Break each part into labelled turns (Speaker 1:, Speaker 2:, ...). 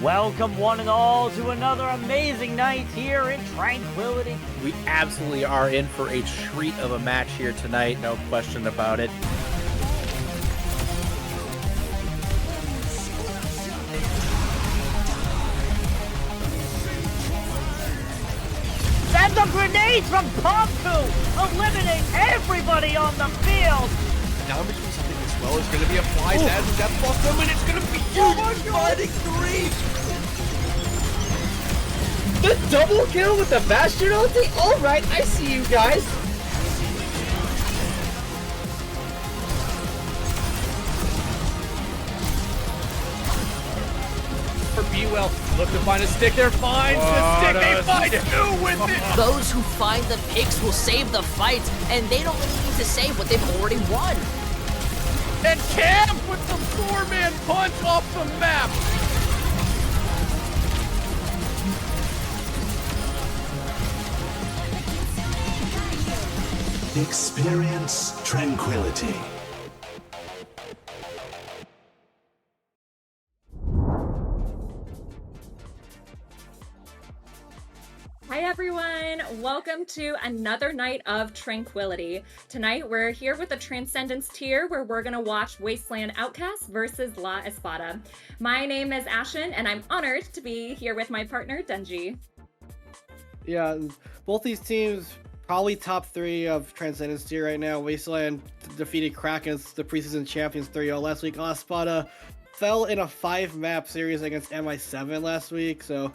Speaker 1: Welcome one and all to another amazing night here in Tranquility.
Speaker 2: We absolutely are in for a treat of a match here tonight, no question about it.
Speaker 1: And the grenades from Pomku eliminate everybody on the field.
Speaker 3: Now I'm doing something as well. It's going to be applied as Death Plus them, and it's going to be huge. Fighting three.
Speaker 4: The double kill with the Bastion ulti? Alright, I see you guys.
Speaker 3: For B-Well, look to find a stick there, finds the stick, they find two with it!
Speaker 5: Those who find the picks will save the fight, and they don't really need to save what they've already won.
Speaker 3: And Cam with the four-man punch off the map!
Speaker 6: Experience tranquility.
Speaker 7: Hi everyone, welcome to another night of Tranquility. Tonight we're here with the Transcendence Tier where we're gonna watch Wasteland Outcasts versus La Espada. My name is Ashen and I'm honored to be here with my partner Denji.
Speaker 4: Yeah, both these teams probably top 3 of Transcendence Tier right now. Wasteland defeated Kraken as the preseason champions 3-0 last week. Espada fell in a 5-map series against MI7 last week, so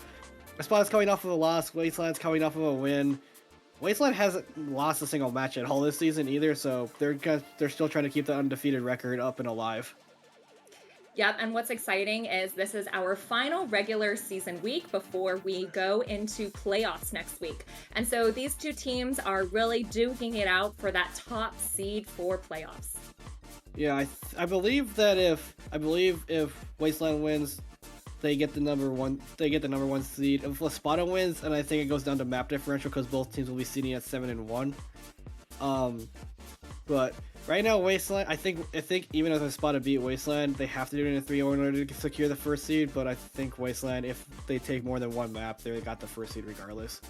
Speaker 4: Espada's coming off of a loss, Wasteland's coming off of a win. Wasteland hasn't lost a single match at all this season either, so they're still trying to keep the undefeated record up and alive.
Speaker 7: Yep, and what's exciting is this is our final regular season week before we go into playoffs next week. And so these two teams are really duking it out for that top seed for playoffs.
Speaker 4: Yeah, I believe if Wasteland wins, they get the number one seed. If Espada wins, and I think it goes down to map differential because both teams will be seeding at 7-1. But right now, Wasteland, I think even if Espada beat Wasteland, they have to do it in a 3-0 in order to secure the first seed. But I think Wasteland, if they take more than one map, they got the first seed regardless.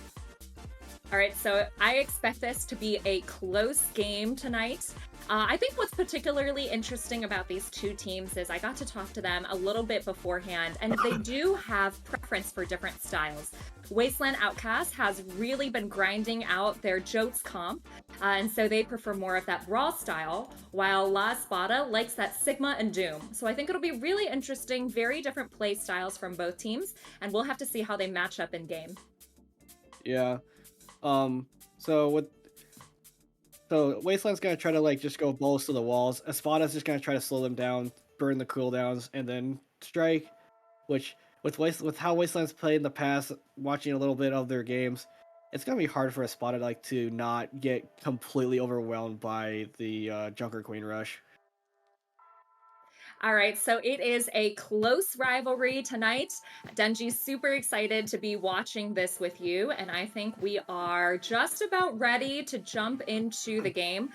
Speaker 7: All right, so I expect this to be a close game tonight. I think what's particularly interesting about these two teams is I got to talk to them a little bit beforehand, and they do have preference for different styles. Wasteland Outcast has really been grinding out their Jotes comp, and so they prefer more of that Brawl style, while La Espada likes that Sigma and Doom. So I think it'll be really interesting, very different play styles from both teams, and we'll have to see how they match up in game.
Speaker 4: Yeah. So Wasteland's gonna try to just go balls to the walls. Espada's just gonna try to slow them down, burn the cooldowns, and then strike. Which with how Wasteland's played in the past, watching a little bit of their games, it's gonna be hard for Espada to not get completely overwhelmed by the Junker Queen rush.
Speaker 7: All right, so it is a close rivalry tonight. Denji's super excited to be watching this with you, and I think we are just about ready to jump into the game.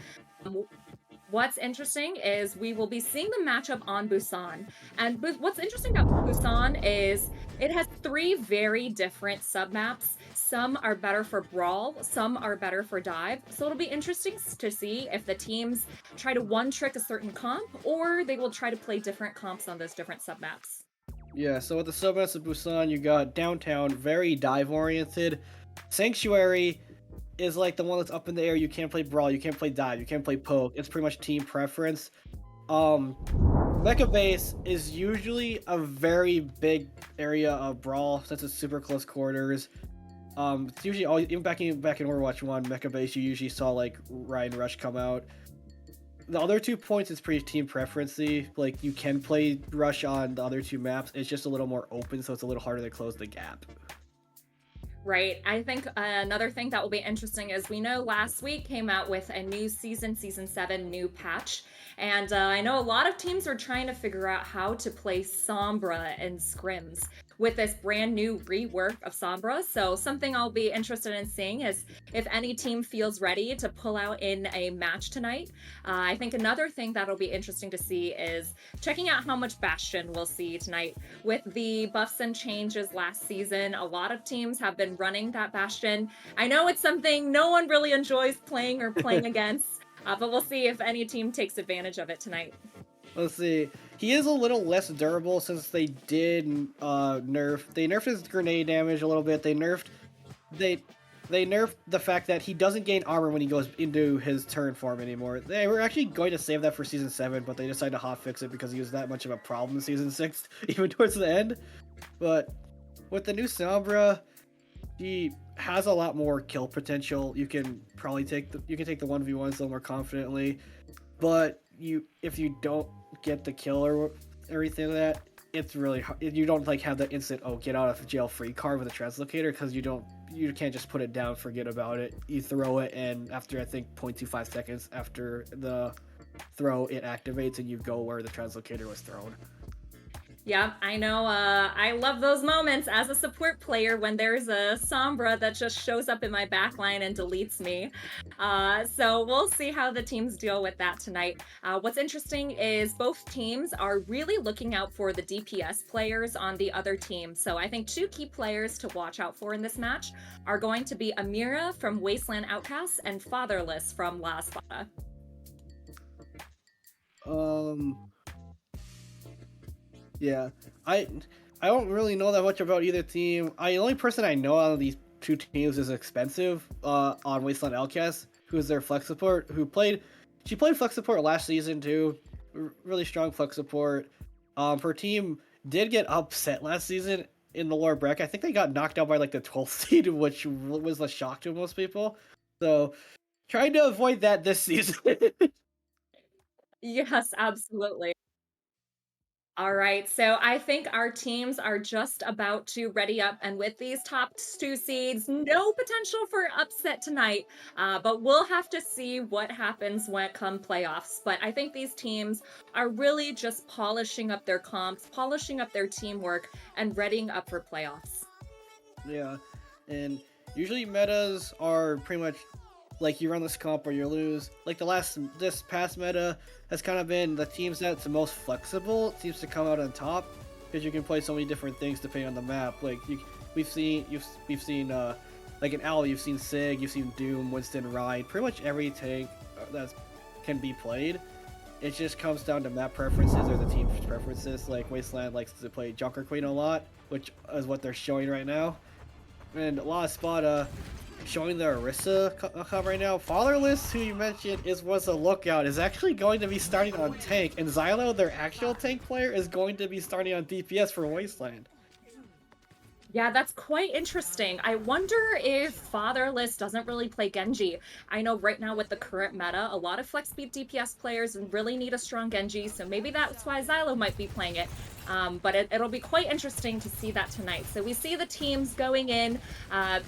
Speaker 7: What's interesting is we will be seeing the matchup on Busan. And what's interesting about Busan is it has 3 very different submaps. Some are better for Brawl, some are better for Dive. So it'll be interesting to see if the teams try to one-trick a certain comp, or they will try to play different comps on those different submaps.
Speaker 4: Yeah, so with the submaps of Busan, you got Downtown, very dive-oriented. Sanctuary is the one that's up in the air. You can't play Brawl, you can't play Dive, you can't play Poke. It's pretty much team preference. Mecha Base is usually a very big area of Brawl since it's super close quarters. It's usually even back in Overwatch 1, Mecha Base, you usually saw Ryan Rush come out. The other 2 points is pretty team preference-y. You can play Rush on the other 2 maps. It's just a little more open, so it's a little harder to close the gap.
Speaker 7: Right. I think another thing that will be interesting is we know last week came out with a new season 7 new patch. And I know a lot of teams are trying to figure out how to play Sombra in scrims with this brand new rework of Sombra. So something I'll be interested in seeing is if any team feels ready to pull out in a match tonight. I think another thing that'll be interesting to see is checking out how much Bastion we'll see tonight. With the buffs and changes last season, a lot of teams have been running that Bastion. I know it's something no one really enjoys playing or playing against, but we'll see if any team takes advantage of it tonight.
Speaker 4: Let's see. He is a little less durable since they did nerfed his grenade damage a little bit. They nerfed the fact that he doesn't gain armor when he goes into his turn form anymore. They were actually going to save that for Season 7, but they decided to hotfix it because he was that much of a problem in Season 6, even towards the end. But with the new Sombra, he has a lot more kill potential. You can probably take the 1v1s a little more confidently, but if you don't get the kill or everything like that, it's really hard. You don't like have the instant get out of jail free card with a translocator because you can't just put it down, forget about it. You throw it, and after I think 0.25 seconds after the throw, it activates and you go where the translocator was thrown.
Speaker 7: Yeah, I know. I love those moments as a support player when there's a Sombra that just shows up in my backline and deletes me. So we'll see how the teams deal with that tonight. What's interesting is both teams are really looking out for the DPS players on the other team. So I think two key players to watch out for in this match are going to be Amira from Wasteland Outcasts and Fatherless from La Espada.
Speaker 4: Yeah, I don't really know that much about either team. The only person I know out of these two teams is Expensive on Wasteland Outcasts, who's their flex support. She played flex support last season too. Really strong flex support. Her team did get upset last season in the lower bracket. I think they got knocked out by like the 12th seed, which was a shock to most people. So trying to avoid that this season.
Speaker 7: Yes, absolutely. All right, so I think our teams are just about to ready up, and with these top two seeds, no potential for upset tonight, but we'll have to see what happens when it comes playoffs. But I think these teams are really just polishing up their comps, polishing up their teamwork, and readying up for playoffs.
Speaker 4: Yeah, and usually metas are pretty much like you run this comp or you lose. Like this past meta has kind of been the teams that's the most flexible seems to come out on top because you can play so many different things depending on the map. Like we've seen like in Owl, you've seen Sig, you've seen Doom, Winston, Ryan, pretty much every tank that can be played. It just comes down to map preferences or the team's preferences. Like Wasteland likes to play Junker Queen a lot, which is what they're showing right now. And La Espada showing the Orisa comp right now. Fatherless, who you mentioned was a lookout, is actually going to be starting on tank, and Xylo, their actual tank player, is going to be starting on DPS for Wasteland.
Speaker 7: Yeah, that's quite interesting. I wonder if Fatherless doesn't really play Genji. I know right now with the current meta, a lot of flex speed DPS players really need a strong Genji, so maybe that's why Xylo might be playing it. But it'll be quite interesting to see that tonight. So we see the teams going in.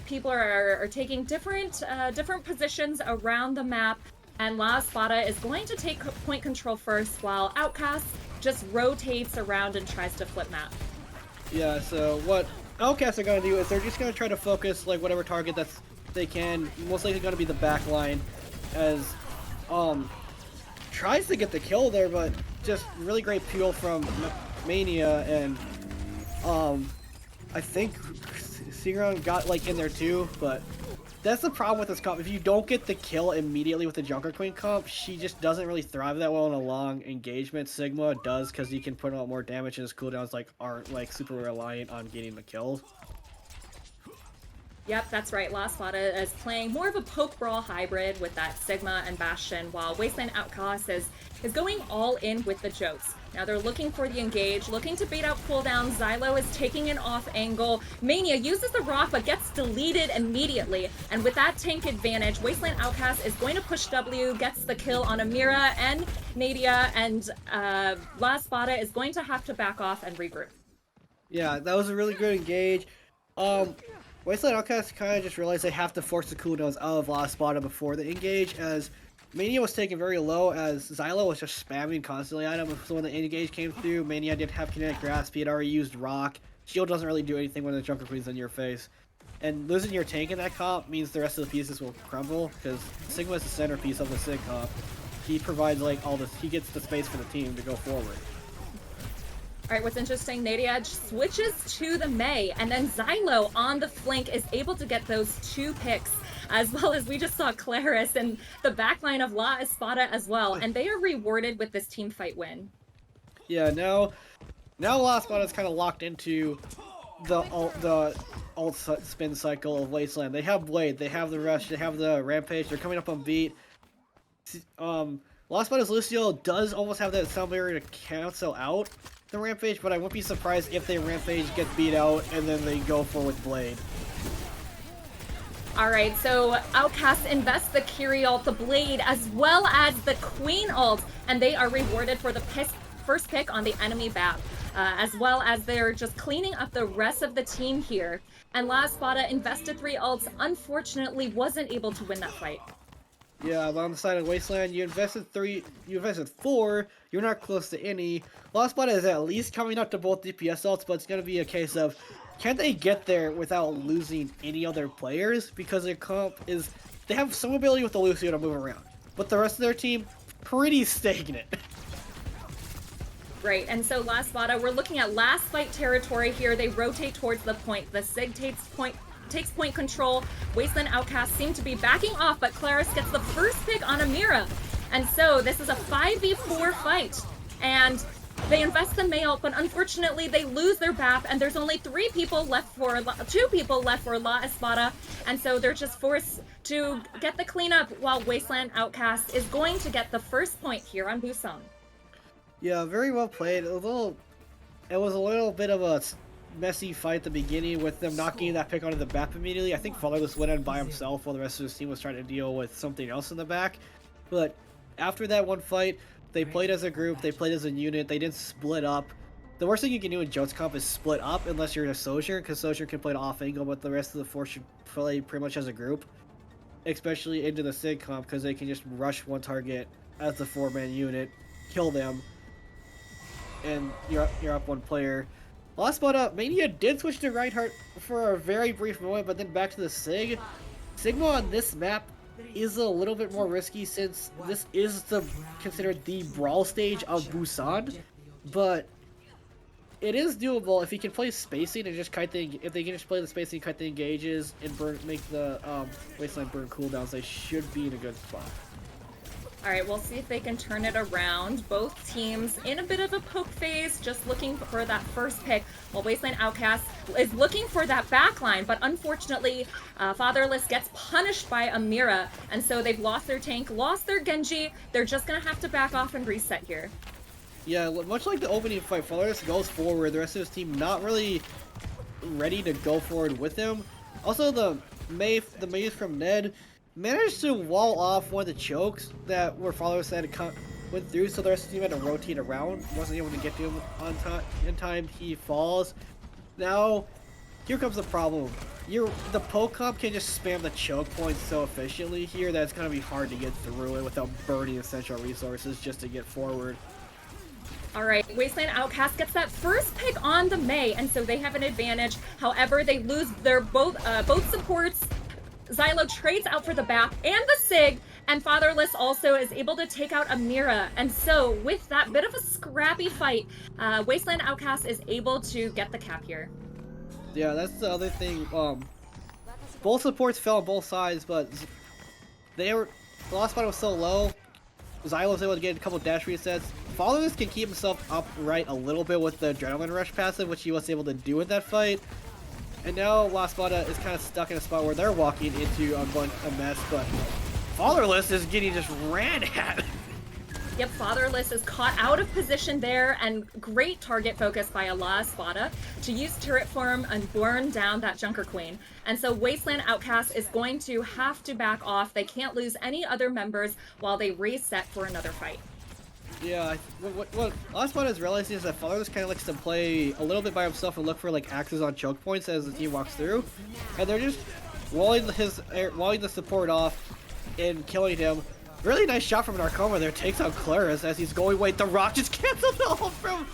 Speaker 7: People are taking different positions around the map, and La Espada is going to take point control first, while Outcasts just rotates around and tries to flip map.
Speaker 4: Yeah, so what Outcasts are going to do is they're just going to try to focus like whatever target they can. Most likely going to be the back line, as tries to get the kill there, but just really great peel from Mania, and I think Sigron got like in there too, but that's the problem with this comp. If you don't get the kill immediately with the Junker Queen comp, she just doesn't really thrive that well in a long engagement. Sigma does because he can put out more damage, and his cooldowns aren't like super reliant on getting the kills.
Speaker 7: Yep, that's right. La Espada is playing more of a poke brawl hybrid with that Sigma and Bastion, while Wasteland Outcasts is going all in with the Jokes. Now they're looking for the engage, looking to bait out cooldowns. Xylo is taking an off angle. Mania uses the rock but gets deleted immediately. And with that tank advantage, Wasteland Outcast is going to push W, gets the kill on Amira and Nadia, and La Espada is going to have to back off and regroup.
Speaker 4: Yeah, that was a really good engage. Wasteland Outcasts kind of just realized they have to force the cooldowns out of La Espada before they engage, as Mania was taken very low, as Xylo was just spamming constantly at him. So when the engage came through, Mania didn't have kinetic grasp, he had already used rock. Shield doesn't really do anything when the Junker Queen's in your face. And losing your tank in that comp means the rest of the pieces will crumble, because Sigma is the centerpiece of the Sig comp. He provides like all this, he gets the space for the team to go forward.
Speaker 7: All right, what's interesting, Nadiad switches to the Mei, and then Xylo on the flank is able to get those 2 picks, as well as we just saw Claris and the backline of La Espada as well, and they are rewarded with this team fight win.
Speaker 4: Yeah, now La Espada is kind of locked into the ult spin cycle of Wasteland. They have Blade, they have the Rush, they have the Rampage, they're coming up on beat. La Espada's Lucio does almost have that sound barrier to cancel out the Rampage, but I wouldn't be surprised if they Rampage gets beat out and then they go for with Blade.
Speaker 7: All right, so Outcasts invest the Kiri ult, the Blade, as well as the Queen ult, and they are rewarded for the first pick on the enemy BAP, as well as they're just cleaning up the rest of the team here. And La Espada invested 3 ults, unfortunately wasn't able to win that fight.
Speaker 4: Yeah, but on the side of Wasteland, you invested 4, you're not close to any. La Espada is at least coming up to both DPS ults, but it's going to be a case of, can they get there without losing any other players? Because their comp is, they have some ability with the Lucio to move around, but the rest of their team, pretty stagnant.
Speaker 7: Right, and so La Espada, we're looking at last fight territory here. They rotate towards the point. The Sig takes point control. Wasteland Outcasts seem to be backing off, but Claris gets the first pick on Amira. And so this is a 5v4 fight. And they invest the Mei ult, but unfortunately they lose their BAP, and there's only 2 people left for La Espada. And so they're just forced to get the cleanup while Wasteland Outcasts is going to get the first point here on Busan.
Speaker 4: Yeah, very well played. It was a little bit of a messy fight at the beginning with them not getting that pick onto the BAP immediately. I think Fatherless went in by himself while the rest of his team was trying to deal with something else in the back. But after that one fight, they played as a group, they played as a unit, they didn't split up. The worst thing you can do in Jones Comp is split up unless you're in a Sojourn, because Sojourn can play an off angle, but the rest of the force should play pretty much as a group. Especially into the Sig Comp, because they can just rush one target as the 4-man unit, kill them, and you're up 1 player. La Espada, Mania did switch to Reinhardt for a very brief moment, but then back to the Sig. Sigma on this map is a little bit more risky since this is considered the brawl stage of Busan, but it is doable if he can play spacing and just kite if they can just play the spacing, kite the engages, and make the Wasteland burn cooldowns. They should be in a good spot.
Speaker 7: All right, we'll see if they can turn it around. Both teams in a bit of a poke phase, just looking for that first pick, while Wasteland Outcast is looking for that backline, but unfortunately, Fatherless gets punished by Amira, and so they've lost their tank, lost their Genji. They're just gonna have to back off and reset here.
Speaker 4: Yeah, much like the opening fight, Fatherless goes forward, the rest of his team not really ready to go forward with him. Also, the Mei from Ned managed to wall off one of the chokes that where Fatherless had went through, so the rest of the team had to rotate around. Wasn't able to get to him in time. He falls. Now, here comes the problem. The poke comp can just spam the choke points so efficiently here that it's gonna be hard to get through it without burning essential resources just to get forward.
Speaker 7: All right, Wasteland Outcast gets that first pick on the Mei, and so they have an advantage. However, they lose their both supports. Xylo trades out for the BAP and the Sig, and Fatherless also is able to take out Amira. And so, with that bit of a scrappy fight, Wasteland Outcast is able to get the cap here.
Speaker 4: Yeah, that's the other thing. Both supports fell on both sides, but the last fight was so low. Xylo was able to get a couple dash resets. Fatherless can keep himself upright a little bit with the Adrenaline Rush passive, which he was able to do in that fight. And now La Espada is kind of stuck in a spot where they're walking into a mess, but Fatherless is getting just ran at.
Speaker 7: Yep, Fatherless is caught out of position there, and great target focus by La Espada to use turret form and burn down that Junker Queen. And so Wasteland Outcast is going to have to back off. They can't lose any other members while they reset for another fight.
Speaker 4: Yeah, what last one is realizing is that Fatherless kind of likes to play a little bit by himself and look for like axes on choke points as the team walks through, and they're just walling the support off and killing him. Really nice shot from Narcoma there, takes out Claris as he's going. Wait, the rock just canceled the ult from.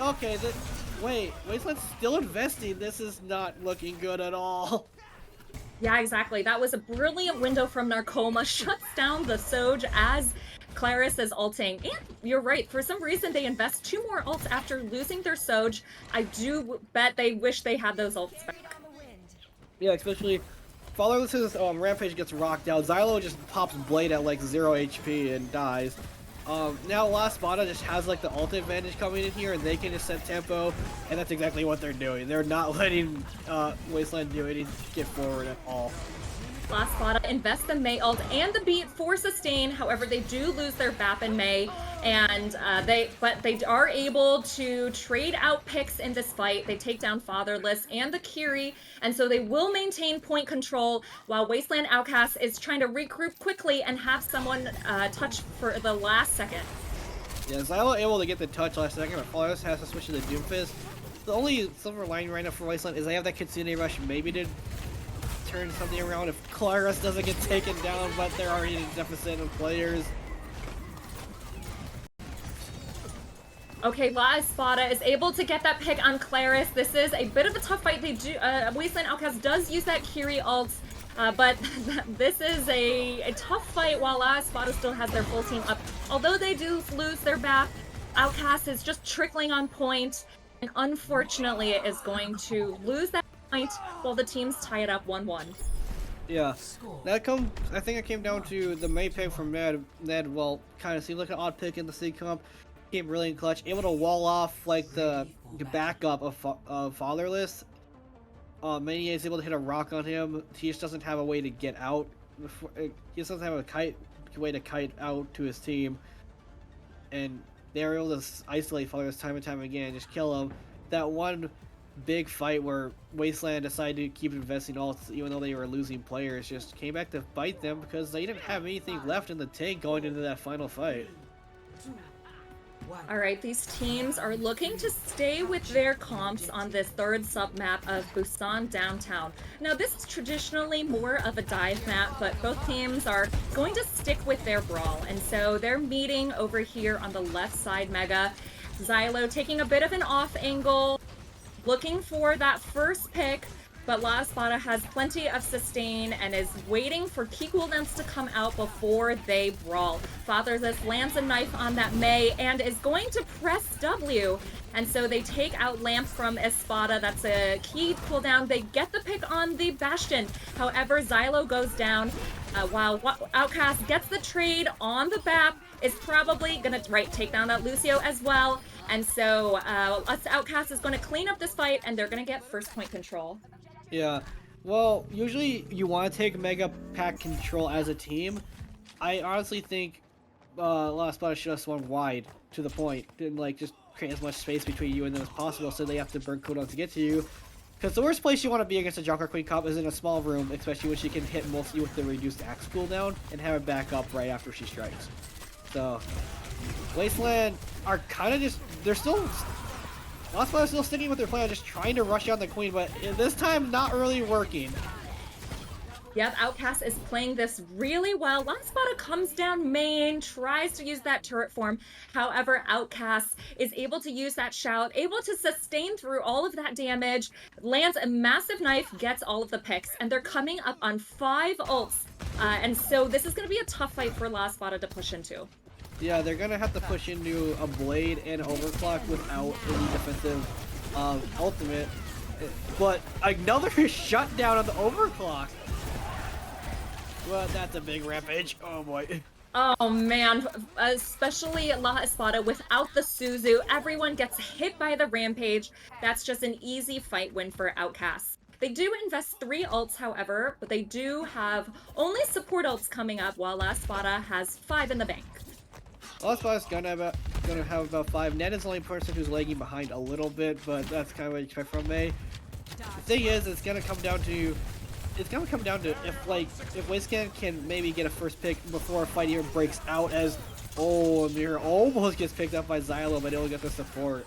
Speaker 4: Okay, wait, Wasteland's still investing. This is not looking good at all.
Speaker 7: Yeah, exactly. That was a brilliant window from Narcoma. Shuts down the Soj as Claris is ulting. And you're right, for some reason they invest 2 more ults after losing their Soj. I do bet they wish they had those ults back.
Speaker 4: Yeah, especially Fatherless's Rampage gets rocked out. Xylo just pops Blade at like 0 HP and dies. Now Espada just has like the ult advantage coming in here, and they can just set tempo, and that's exactly what they're doing. They're not letting Wasteland do anything, get forward at all.
Speaker 7: Espada invests the Mei ult and the beat for sustain. However, they do lose their Bap and Mei, and they are able to trade out picks in this fight. They take down Fatherless and the Kiri, and so they will maintain point control while Wasteland Outcasts is trying to regroup quickly and have someone touch for the last second.
Speaker 4: Yeah, Xylo able to get the touch last second, but Fatherless has to switch to the Doomfist. The only silver lining right now for Wasteland is they have that Kitsune Rush maybe to turn something around if Claris doesn't get taken down, but they're already in a deficit of players.
Speaker 7: Okay, Espada is able to get that pick on Claris. This is a bit of a tough fight. They do Wasteland Outcast does use that Kiri ult, but this is a tough fight while Espada still has their full team up. Although they do lose their back, Outcast is just trickling on point, and unfortunately is going to lose that point while the teams tie it up 1-1.
Speaker 4: Yeah, I think it came down to the Mei pick from Ned. Well, kind of seemed like an odd pick in the C comp. Came really in clutch, able to wall off like the backup of Fatherless. Mania is able to hit a rock on him. He just doesn't have a way to get out. He just doesn't have a way to kite out to his team, and they're able to isolate Fatherless time and time again, just kill him. That one big fight where Wasteland decided to keep investing ults even though they were losing players just came back to bite them because they didn't have anything left in the tank going into that final fight.
Speaker 7: All right, these teams are looking to stay with their comps on this third sub-map of Busan Downtown. Now, this is traditionally more of a dive map, but both teams are going to stick with their brawl, and so they're meeting over here on the left side Mega. Xylo taking a bit of an off angle, looking for that first pick, but Espada has plenty of sustain and is waiting for key cooldowns to come out before they brawl. Fatherless lands a knife on that Mei and is going to press W, and so they take out Lamp from Espada. That's a key cooldown. They get the pick on the Bastion. However, Xylo goes down while Outcast gets the trade on the BAP. Is probably gonna take down that Lucio as well, and so Outcast is going to clean up this fight, and they're going to get first point control.
Speaker 4: Yeah, well, usually you want to take Mega Pack control as a team. I honestly think Espada should have swung wide to the point, and like just create as much space between you and them as possible, so they have to burn cooldown to get to you. Because the worst place you want to be against a Joker Queen comp is in a small room, especially when she can hit mostly with the reduced axe cooldown and have it back up right after she strikes. So, Wasteland are kind of Espada is still sticking with their plan, just trying to rush out the Queen, but this time not really working.
Speaker 7: Yep, Outcast is playing this really well. Espada comes down main, tries to use that turret form. However, Outcast is able to use that shout, able to sustain through all of that damage, lands a massive knife, gets all of the picks, and they're coming up on 5 ults. And so this is going to be a tough fight for Espada to push into.
Speaker 4: Yeah, they're going to have to push into a Blade and Overclock without any defensive ultimate. But another shutdown on the Overclock. Well, that's a big rampage. Oh boy.
Speaker 7: Oh man, especially Espada without the Suzu. Everyone gets hit by the rampage. That's just an easy fight win for Outcasts. They do invest 3 ults, however, but they do have only support ults coming up, while Espada has 5 in the bank.
Speaker 4: Espada's gonna have about 5. Ned is the only person who's lagging behind a little bit, but that's kind of what you expect from Mei. The thing is, it's gonna come down to if Wasteland can maybe get a first pick before a fight even breaks out, as Oh, Amir almost gets picked up by Xylo, but he'll get the support.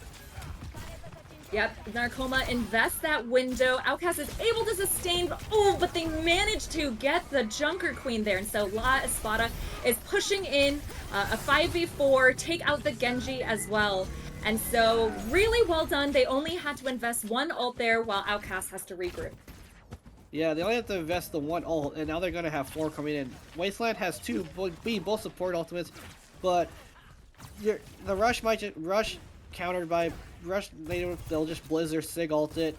Speaker 7: Yep, Narcoma invests that window. Outcast is able to sustain, but they manage to get the Junker Queen there. And so La Espada is pushing in a 5v4, take out the Genji as well. And so really well done. They only had to invest one ult there while Outcast has to regroup.
Speaker 4: Yeah, they only have to invest the one ult, and now they're going to have 4 coming in. Wasteland has 2, both support ultimates, but the Rush might just Rush countered by Rush. They'll just Blizzard Sig ult it.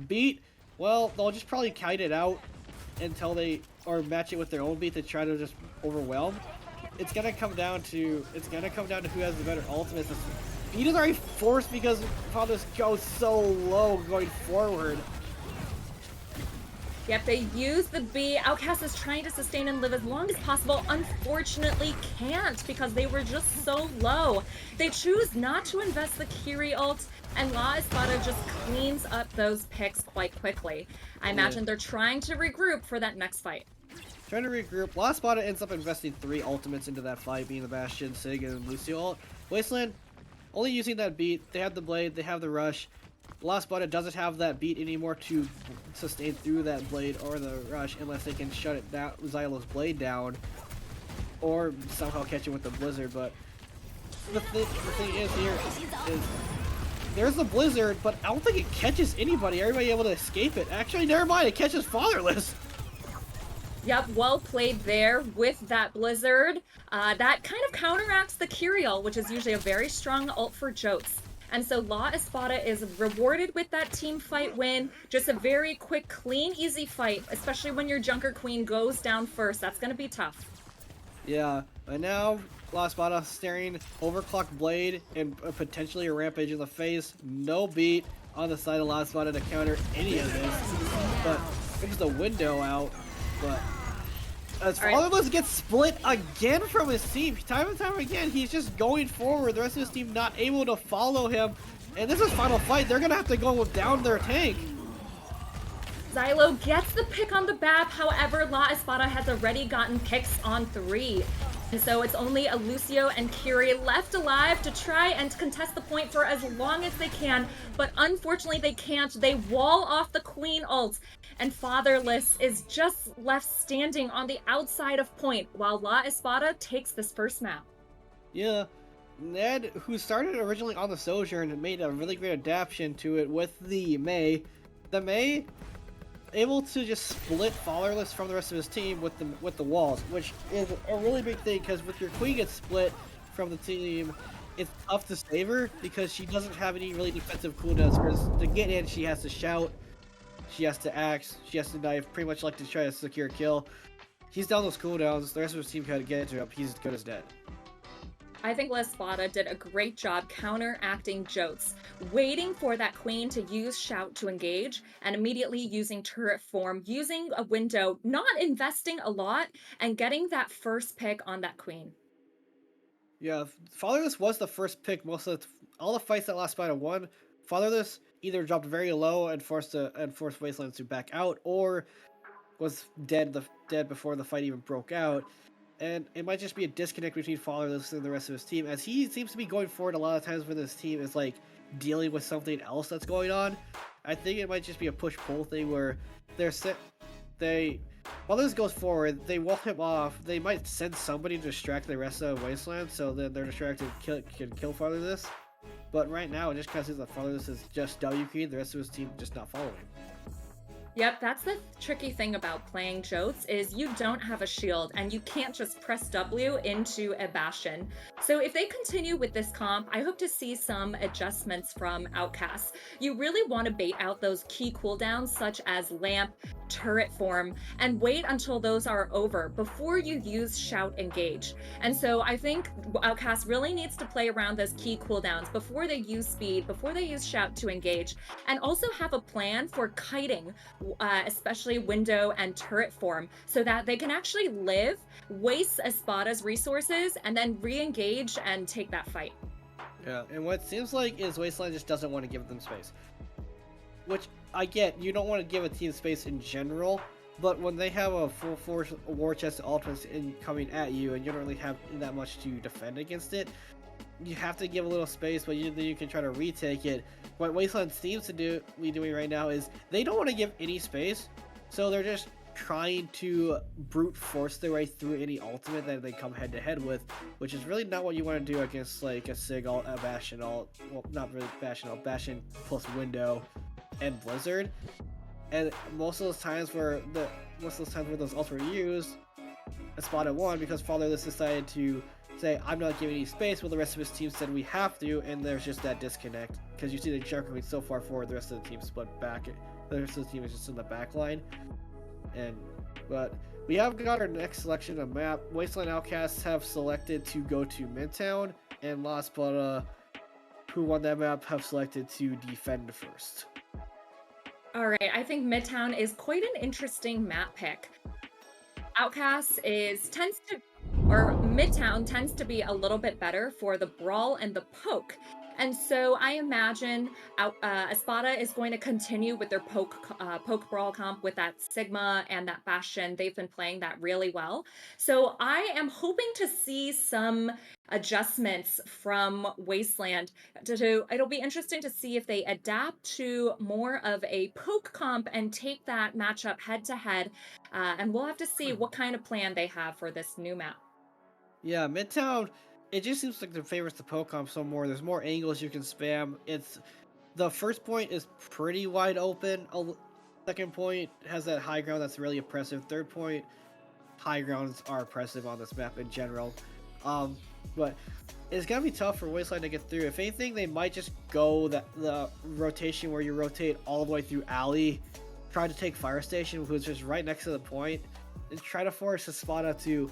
Speaker 4: Beat, well, they'll just probably kite it out until they or match it with their own beat to try to just overwhelm. It's gonna come down to who has the better ultimates. Beat is already forced because Fathers goes so low going forward.
Speaker 7: Yep, they use the B. Outcast is trying to sustain and live as long as possible. Unfortunately can't because they were just so low. They choose not to invest the Kiri ult, and La Espada just cleans up those picks quite quickly. I imagine they're trying to regroup for that next fight.
Speaker 4: Trying to regroup. La Espada ends up investing 3 ultimates into that fight, being the Bastion, Sig, and Lucio ult. Wasteland only using that beat. They have the Blade, they have the Rush. La Espada doesn't have that beat anymore to sustain through that Blade or the Rush unless they can shut it down, Xylo's Blade down, or somehow catch it with the Blizzard. But the thing is here is there's the Blizzard, but I don't think it catches anybody. Everybody able to escape it. Actually, never mind, it catches Fatherless.
Speaker 7: Yep, well played there with that Blizzard. That kind of counteracts the Kiri ult, which is usually a very strong ult for Jotes. And so La Espada is rewarded with that team fight win. Just a very quick, clean, easy fight, especially when your Junker Queen goes down first. That's going to be tough.
Speaker 4: Yeah, and now La Espada staring overclocked Blade and potentially a Rampage in the face. No beat on the side of La Espada to counter any of this. But there's the window out. But as Fatherless gets split again from his team, time and time again, he's just going forward. The rest of his team not able to follow him. And this is final fight. They're going to have to go down their tank.
Speaker 7: Xylo gets the pick on the BAP. However, La Espada has already gotten picks on 3. And so it's only a Lucio and Kiri left alive to try and contest the point for as long as they can. But unfortunately, they can't. They wall off the Queen ult. And Fatherless is just left standing on the outside of point while La Espada takes this first map.
Speaker 4: Yeah, Ned, who started originally on the Sojourn, made a really great adaptation to it with the Mei. The Mei able to just split Fatherless from the rest of his team with the walls, which is a really big thing because with your Queen gets split from the team, it's tough to save her because she doesn't have any really defensive cooldowns. Because to get in, she has to shout. She has to axe, she has to knife, pretty much like to try to secure a kill. He's down those cooldowns, the rest of his team can't get her up, he's as good as dead.
Speaker 7: I think La Espada did a great job counteracting Jotes, waiting for that Queen to use Shout to engage, and immediately using turret form, using a window, not investing a lot, and getting that first pick on that Queen.
Speaker 4: Yeah, Fatherless was the first pick most of all the fights that La Espada won. Fatherless either dropped very low and forced Wasteland to back out, or was dead before the fight even broke out. And it might just be a disconnect between Fatherless and the rest of his team, as he seems to be going forward a lot of times when his team is like dealing with something else that's going on. I think it might just be a push-pull thing where Fatherless goes forward, they wall him off, they might send somebody to distract the rest of Wasteland, so then they're distracted can kill Fatherless. But right now, it just kind of seems like Fatherless is just W Queen, the rest of his team just not following.
Speaker 7: Yep, that's the tricky thing about playing Jotes is you don't have a shield and you can't just press W into a Bastion. So if they continue with this comp, I hope to see some adjustments from Outcasts. You really want to bait out those key cooldowns such as Lamp, Turret Form, and wait until those are over before you use Shout Engage. And so I think Outcast really needs to play around those key cooldowns before they use Speed, before they use Shout to engage, and also have a plan for kiting, especially window and turret form, so that they can actually live, waste Espada's resources, and then re-engage and take that fight.
Speaker 4: Yeah, and what it seems like is Wasteland just doesn't want to give them space. Which, I get, you don't want to give a team space in general, But when they have a full force war chest ultimates coming at you, and you don't really have that much to defend against it, you have to give a little space, but then you can try to retake it. What Wasteland seems to be doing right now is they don't want to give any space, so they're just trying to brute force their way through any ultimate that they come head to head with, which is really not what you want to do against like a Sig ult, a Bastion ult, well, not really Bastion ult, Bastion plus Window and Blizzard. And most of those times where those ults were used, Espada won because Fatherless decided to say, I'm not giving any space, while the rest of his team said we have to, and there's just that disconnect. Because you see the Shark going so far forward, the rest of the team split back. The rest of the team is just in the back line. But we have got our next selection of map. Wasteland Outcasts have selected to go to Midtown, and La Espada, who won that map, have selected to defend first.
Speaker 7: All right, I think Midtown is quite an interesting map pick. Outcasts Midtown tends to be a little bit better for the brawl and the poke. And so I imagine Espada is going to continue with their poke brawl comp with that Sigma and that Bastion. They've been playing that really well. So I am hoping to see some adjustments from Wasteland. It'll be interesting to see if they adapt to more of a poke comp and take that matchup head to head. And we'll have to see what kind of plan they have for this new map.
Speaker 4: Yeah, Midtown, it just seems like their favorites the poke comp some more. There's more angles you can spam. The first point is pretty wide open. Second point has that high ground that's really oppressive. Third point, high grounds are oppressive on this map in general. But it's gonna be tough for Wasteland to get through. If anything, they might just go the rotation where you rotate all the way through alley, try to take Fire Station, which is right next to the point, and try to force Espada to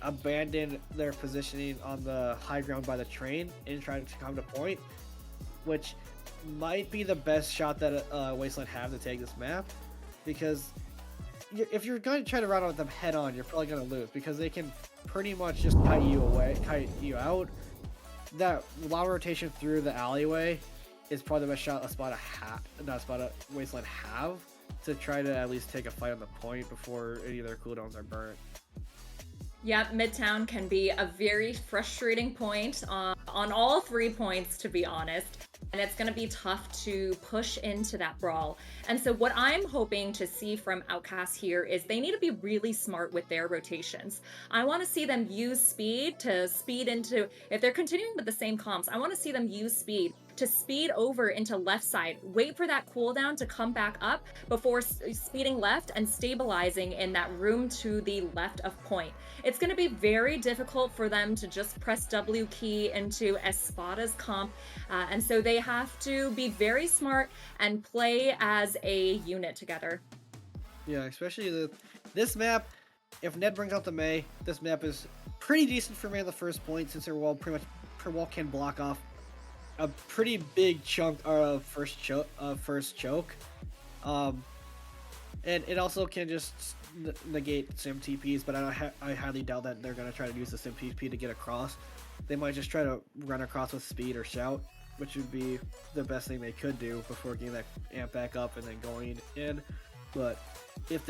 Speaker 4: abandon their positioning on the high ground by the train and try to come to point, which might be the best shot that Wasteland have to take this map, because if you're going to try to run with them head on, you're probably going to lose, because they can pretty much just kite you out. That long rotation through the alleyway is probably the best shot Wasteland have to try to at least take a fight on the point before any of their cooldowns are burnt.
Speaker 7: Yeah, Midtown can be a very frustrating point on all 3 points, to be honest. And it's going to be tough to push into that brawl. And so what I'm hoping to see from Outcasts here is they need to be really smart with their rotations. I want to see them use speed to speed into, if they're continuing with the same comps, I want to see them use speed to speed over into left side, wait for that cooldown to come back up before speeding left and stabilizing in that room to the left of point. It's going to be very difficult for them to just press W key into Espada's comp, and so they have to be very smart and play as a unit together.
Speaker 4: Yeah, especially this map. If Ned brings out the May, this map is pretty decent for me on the first point, since her wall can block off a pretty big chunk of first choke. And it also can just negate sim TPs, but I highly doubt that they're going to try to use the sim TP to get across. They might just try to run across with speed or shout, which would be the best thing they could do before getting that amp back up and then going in. But if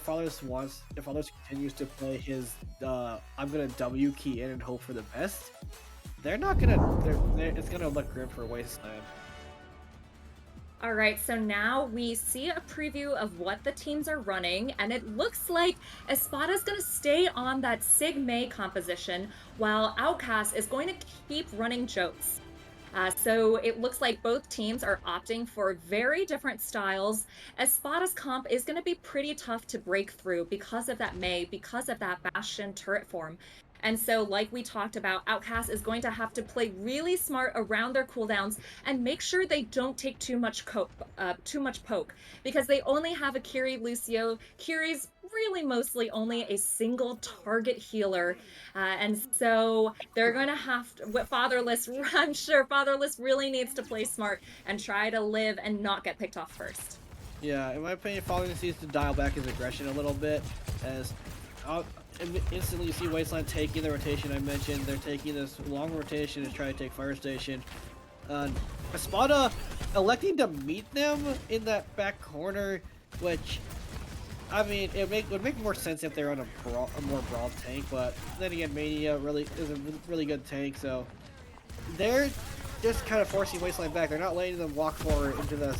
Speaker 4: Fatherless continues to play his I'm gonna W key in and hope for the best, it's gonna look grim for Wasteland.
Speaker 7: All right, so now we see a preview of what the teams are running, and it looks like Espada's going to stay on that Sig May composition, while Outcast is going to keep running Jokes. So it looks like both teams are opting for very different styles. Espada's comp is going to be pretty tough to break through because of that May, because of that Bastion turret form. And so, like we talked about, Outcast is going to have to play really smart around their cooldowns and make sure they don't take too much poke, because they only have a Kiri Lucio. Kiri's really mostly only a single target healer, and so they're going to have to. Fatherless, I'm sure Fatherless really needs to play smart and try to live and not get picked off first.
Speaker 4: Yeah, in my opinion, Fatherless needs to dial back his aggression a little bit, as and instantly you see Wasteland taking the rotation I mentioned. They're taking this long rotation to try to take Fire Station. Espada electing to meet them in that back corner, which I mean, would make more sense if they're on a more broad tank, but then again, Mania really is a really good tank, so they're just kind of forcing Wasteland back. They're not letting them walk forward into this,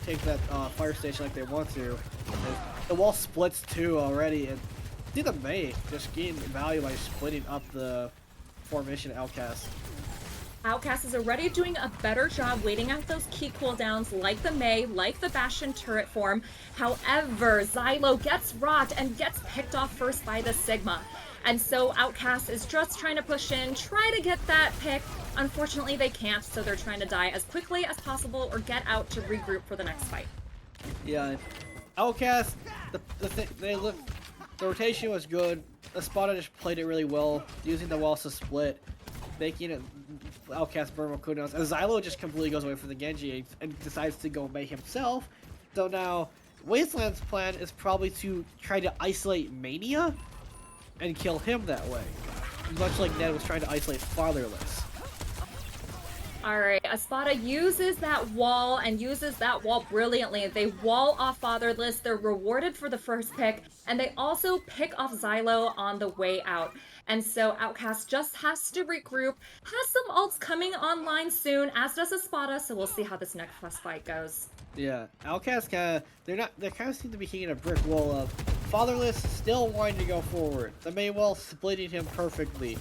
Speaker 4: take that fire station like they want to. And the wall splits too already, and see the May just gain value by splitting up the formation Outcast.
Speaker 7: Outcasts is already doing a better job waiting out those key cooldowns like the May, like the Bastion turret form. However, Xylo gets rocked and gets picked off first by the Sigma. And so Outcast is just trying to push in, try to get that pick. Unfortunately, they can't, so they're trying to die as quickly as possible or get out to regroup for the next fight.
Speaker 4: Yeah, Outcast, the rotation was good. Espada just played it really well, using the walls to split, making it Outcast burn more cooldowns. And Xylo just completely goes away from the Genji and decides to go May himself. So now, Wasteland's plan is probably to try to isolate Mania and kill him that way. Much like Ned was trying to isolate Fatherless.
Speaker 7: Alright, Espada uses that wall and uses that wall brilliantly. They wall off Fatherless, they're rewarded for the first pick, and they also pick off Xylo on the way out. And so Outcast just has to regroup, has some ults coming online soon, as does Espada, so we'll see how this next fight goes.
Speaker 4: Yeah, Outcast they kind of seem to be hitting a brick wall of Fatherless still wanting to go forward. The May wall splitting him perfectly.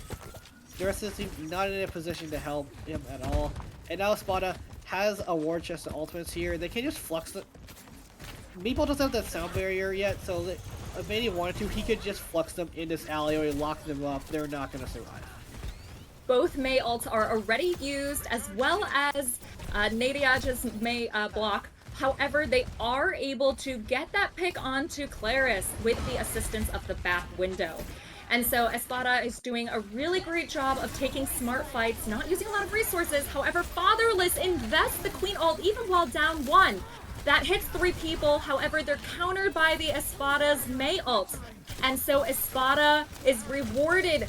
Speaker 4: The rest of the team not in a position to help him at all. And now Espada has a war chest and ultimates here. They can just flux them. Meatball doesn't have that sound barrier yet, so if Mania wanted to, he could just flux them in this alleyway, lock them up. They're not going to survive.
Speaker 7: Both May ults are already used, as well as Nadiaja's May block. However, they are able to get that pick onto Claris with the assistance of the back window. And so Espada is doing a really great job of taking smart fights, not using a lot of resources. However, Fatherless invests the Queen ult even while down one. That hits 3 people, however, they're countered by the Espada's May ult. And so Espada is rewarded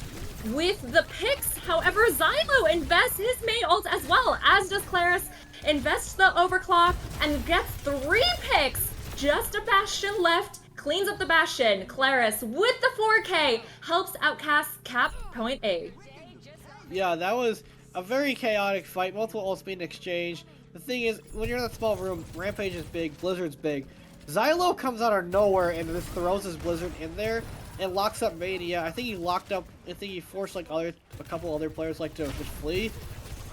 Speaker 7: with the picks. However, Xylo invests his May ult as well, as does Claris, invests the overclock, and gets 3 picks. Just a Bastion left. Cleans up the Bastion. Claris with the 4K helps Outcast cap point A.
Speaker 4: Yeah, that was a very chaotic fight. Multiple ults being exchanged. The thing is, when you're in that small room, Rampage is big, Blizzard's big. Xylo comes out of nowhere and just throws his Blizzard in there and locks up Mania. I think he forced like a couple other players like to just flee.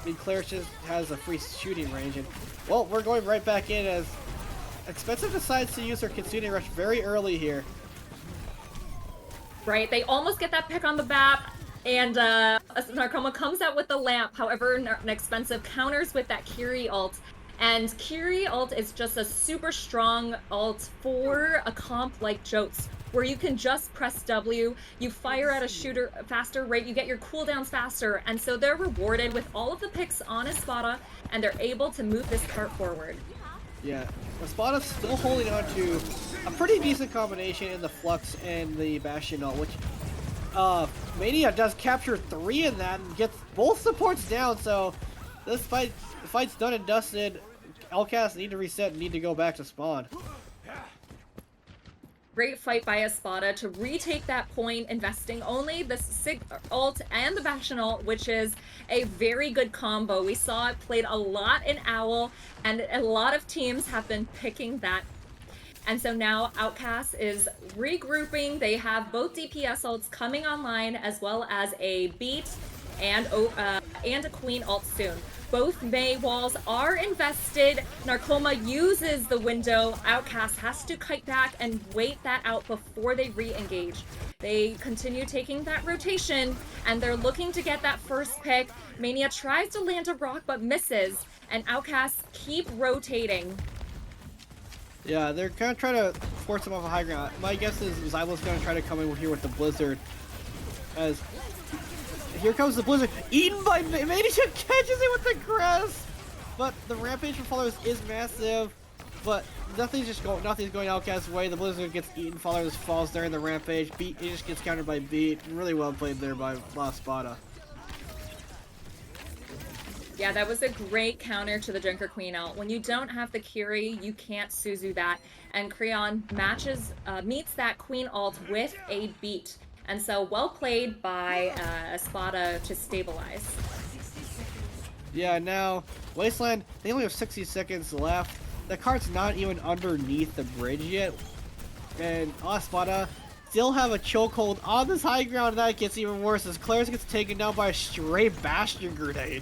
Speaker 4: I mean, Claris just has a free shooting range, and well, we're going right back in as Expensive decides to use her Kitsune Rush very early here.
Speaker 7: Right, they almost get that pick on the BAP, and Narcoma comes out with the lamp. However, Expensive counters with that Kiri ult, and Kiri ult is just a super strong ult for a comp like Jotes, where you can just press W, you fire at a shooter faster rate, you get your cooldowns faster, and so they're rewarded with all of the picks on Espada, and they're able to move this cart forward.
Speaker 4: Yeah, Espada's still holding on to a pretty decent combination in the Flux and the Bastion ult, which Mania does capture 3 in that and gets both supports down, so this the fight's done and dusted. Outcasts need to reset and need to go back to spawn.
Speaker 7: Great fight by Espada to retake that point, investing only the Sig ult and the Bastion ult, which is a very good combo. We saw it played a lot in Owl, and a lot of teams have been picking that. And so now Outcast is regrouping. They have both DPS ults coming online, as well as a Beat and a Queen ult soon. Both May walls are invested. Narcoma uses the window. Outcast has to kite back and wait that out before they re-engage. They continue taking that rotation, and they're looking to get that first pick. Mania tries to land a rock, but misses, and Outcasts keep rotating.
Speaker 4: Yeah, they're kind of trying to force him off a high ground. My guess is Xylo's going to try to come in here with the Blizzard, as here comes the Blizzard, eaten by Mania, catches it with the grass, but the Rampage from Followers is massive, but nothing's going Outcast's way. The Blizzard gets eaten, Followers falls there in the Rampage, Beat, it just gets countered by Beat. Really well played there by Espada.
Speaker 7: Yeah, that was a great counter to the Drinker Queen ult. When you don't have the Curie, you can't Suzu that. And Creon meets that Queen ult with a beat. And so well played by Espada to stabilize.
Speaker 4: Yeah, now, Wasteland, they only have 60 seconds left. The cart's not even underneath the bridge yet. And Espada still have a chokehold on this high ground, and that gets even worse as Claris gets taken down by a straight Bastion grenade.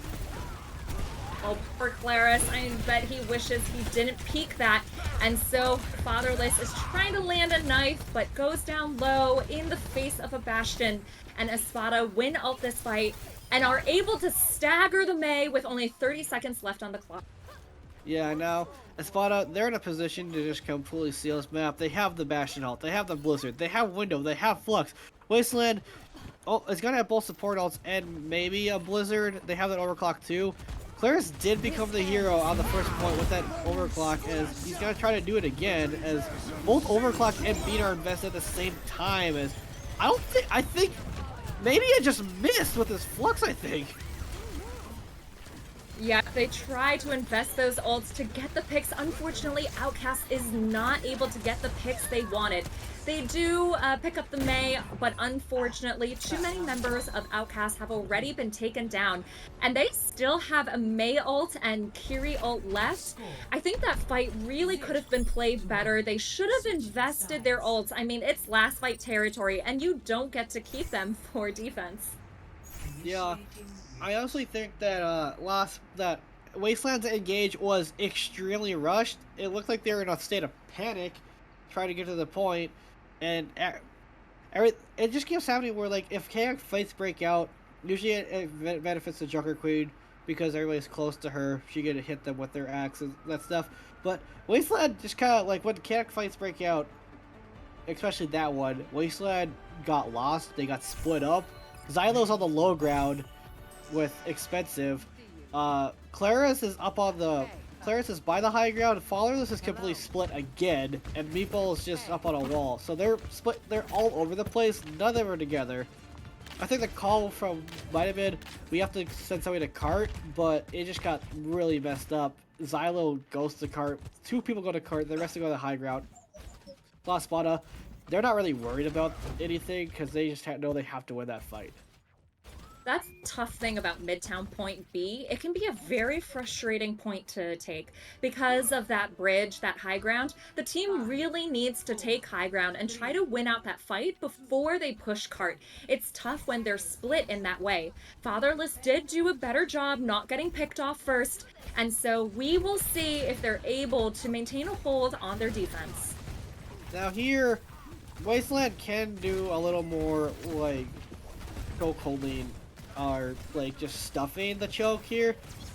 Speaker 7: Oh, poor Claris. I bet he wishes he didn't peek that. And so Fatherless is trying to land a knife, but goes down low in the face of a Bastion. And Espada win out this fight and are able to stagger the Mei with only 30 seconds left on the clock.
Speaker 4: Yeah, now, Espada, they're in a position to just completely seal this map. They have the Bastion ult, they have the Blizzard, they have Window, they have Flux. Wasteland, oh, it's gonna have both support ults and maybe a Blizzard. They have that overclock too. Claris did become the hero on the first point with that overclock, as he's gonna try to do it again, as both overclock and beat are invested at the same time. As I think maybe I just missed with this Flux, I think.
Speaker 7: Yeah, they try to invest those ults to get the picks. Unfortunately, Outcast is not able to get the picks they wanted. They do pick up the Mei, but unfortunately, too many members of Outcast have already been taken down. And they still have a Mei ult and Kiri ult left. I think that fight really could have been played better. They should have invested their ults. I mean, it's last fight territory, and you don't get to keep them for defense.
Speaker 4: Yeah. I honestly think that that Wasteland's engage was extremely rushed. It looked like they were in a state of panic, trying to get to the point, and it just keeps happening where, like, if chaotic fights break out, usually it benefits the Joker Queen because everybody's close to her. She get to hit them with their axe and that stuff. But Wasteland just kind of, like, when chaotic fights break out, especially that one, Wasteland got lost. They got split up. Xylo's on the low ground with Expensive. Claris is Claris is by the high ground. Fatherless is completely split again, and Meeple is just up on a wall. So they're split. They're all over the place. None of them are together. I think the call from might have been we have to send somebody to cart, but it just got really messed up. Xylo goes to cart. 2 people go to cart. The rest go to the high ground. Espada, they're not really worried about anything because they just know they have to win that fight.
Speaker 7: That's the tough thing about Midtown Point B. It can be a very frustrating point to take because of that bridge, that high ground. The team really needs to take high ground and try to win out that fight before they push cart. It's tough when they're split in that way. Fatherless did do a better job not getting picked off first, and so we will see if they're able to maintain a hold on their defense.
Speaker 4: Now here, Wasteland can do a little more, like, choke holding, or like just stuffing the choke here,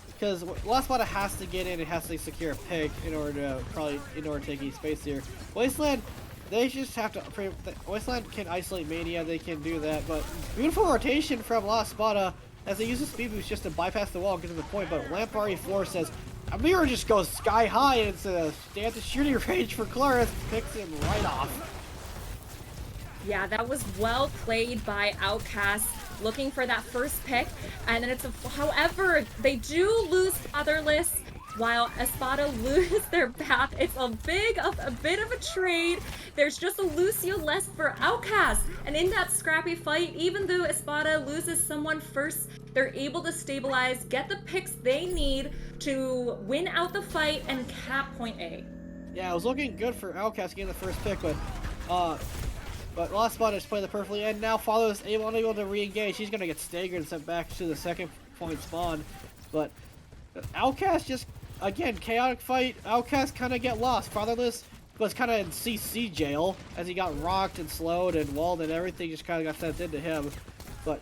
Speaker 4: because Espada has to get in, it has to secure a pick in order to take any space here. Wasteland, they just have to. Wasteland can isolate Mania, they can do that, but beautiful rotation from Espada as they use the speed boost just to bypass the wall and get to the point. But Lampari 4 says a mirror just goes sky high and it's a stay at the shooting range for Claris, picks him right off.
Speaker 7: Yeah, that was well played by Outcast, looking for that first pick, and then however, they do lose Fatherless, while Espada lose their path. It's a bit of a trade. There's just a Lucio less for Outcast, and in that scrappy fight, even though Espada loses someone first, they're able to stabilize, get the picks they need to win out the fight and cap point A.
Speaker 4: Yeah, it was looking good for Outcast getting the first pick, but Espada just played it perfectly, and now Fatherless unable to re-engage. He's gonna get staggered and sent back to the second point spawn. But Outcast just, again, chaotic fight. Outcast kind of get lost. Fatherless was kind of in CC jail as he got rocked and slowed and walled, and everything just kind of got sent into him. But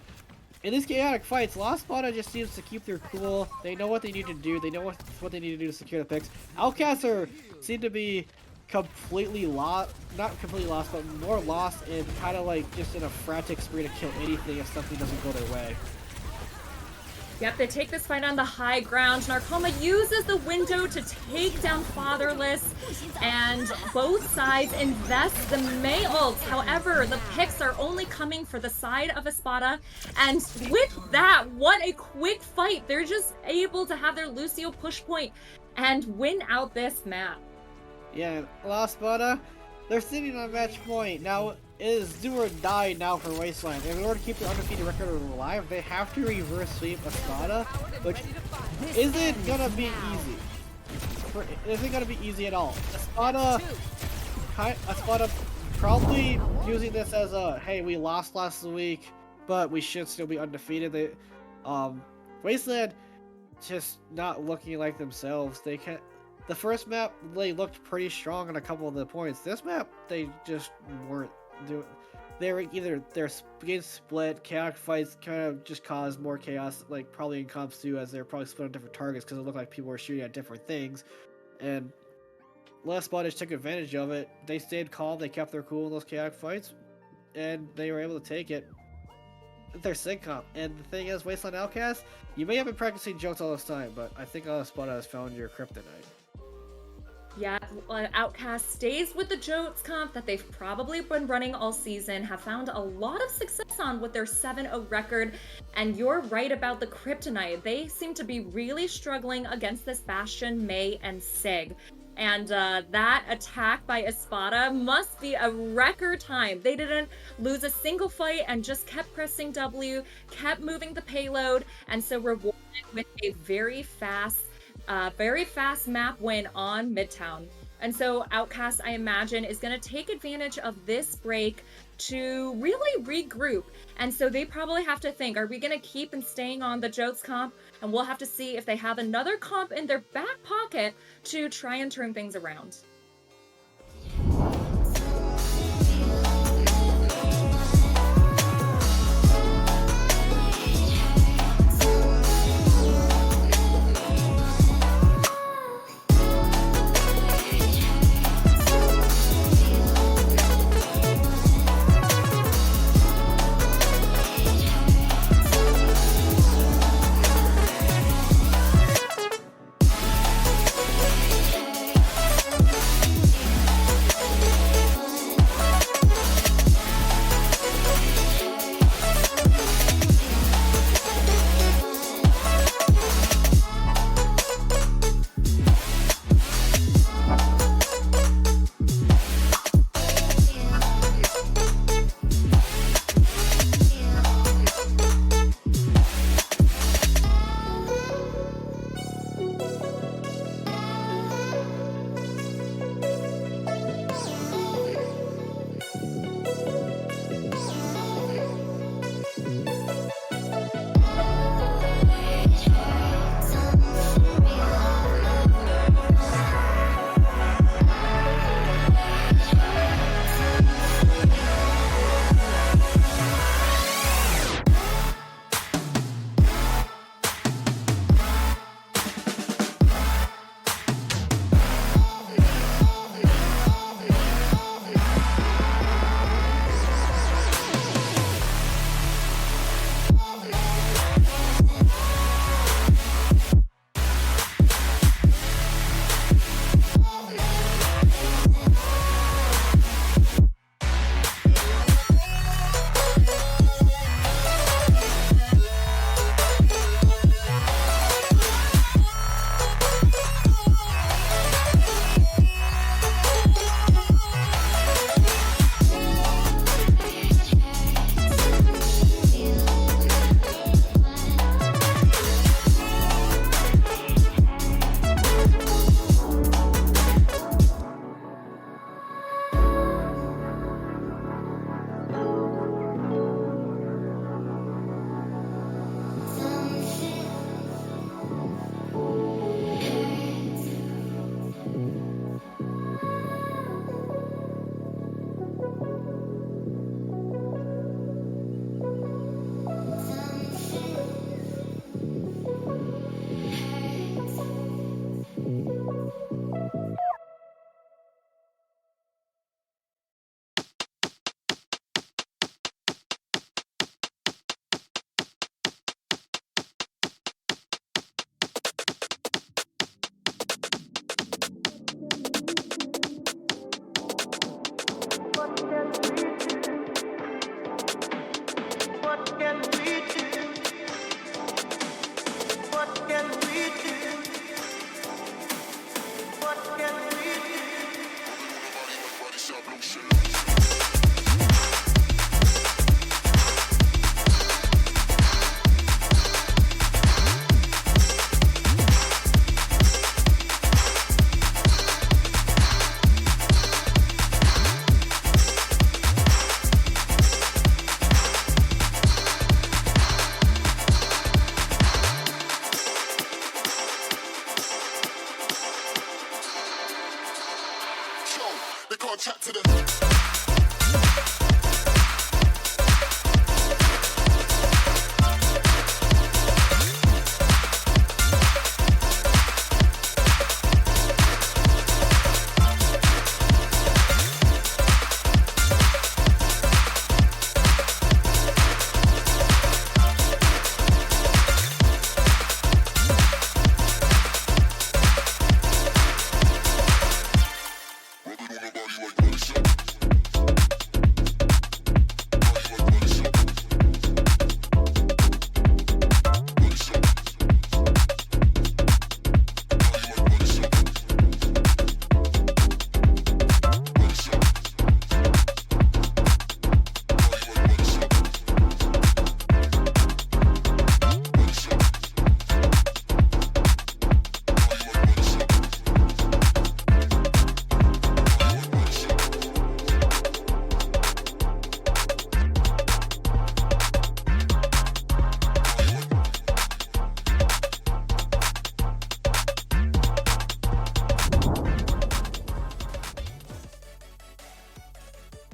Speaker 4: in these chaotic fights, Espada just seems to keep their cool. They know what they need to do. They know what they need to do to secure the picks. Outcasts seem to be completely lost, not completely lost, but more lost and kind of like just in a frantic spree to kill anything if something doesn't go their way.
Speaker 7: Yep, they take this fight on the high ground. Narcoma uses the window to take down Fatherless, and both sides invest the Mei ults. However, the picks are only coming for the side of Espada, and with that, what a quick fight. They're just able to have their Lucio push point and win out this map.
Speaker 4: Yeah, La Espada, they're sitting on match point. Now, it is do or die now for Wasteland. In order to keep their undefeated record alive, they have to reverse sweep Espada, which isn't gonna be easy. Isn't gonna be easy at all. Espada probably using this as a, hey, we lost last week, but we should still be undefeated. They, Wasteland just not looking like themselves. They can't. The first map, they looked pretty strong on a couple of the points. This map, they just weren't doing. They were either they're getting split. Chaotic fights kind of just caused more chaos, like probably in comps too, as they're probably split on different targets because it looked like people were shooting at different things. And Les Spotters took advantage of it. They stayed calm. They kept their cool in those chaotic fights, and they were able to take it. Their sync comp. And the thing is, Wasteland Outcasts, you may have been practicing jokes all this time, but I think Espada has found your kryptonite.
Speaker 7: Yeah, Outcast stays with the Jotes comp that they've probably been running all season, have found a lot of success on with their 7-0 record, and you're right about the Kryptonite. They seem to be really struggling against this Bastion, Mei, and Sig. And that attack by Espada must be a record time. They didn't lose a single fight and just kept pressing W, kept moving the payload, and so rewarded with a very fast map win on Midtown. And so Outcast, I imagine, is going to take advantage of this break to really regroup. And so they probably have to think, are we going to keep and staying on the Jotes comp? And we'll have to see if they have another comp in their back pocket to try and turn things around.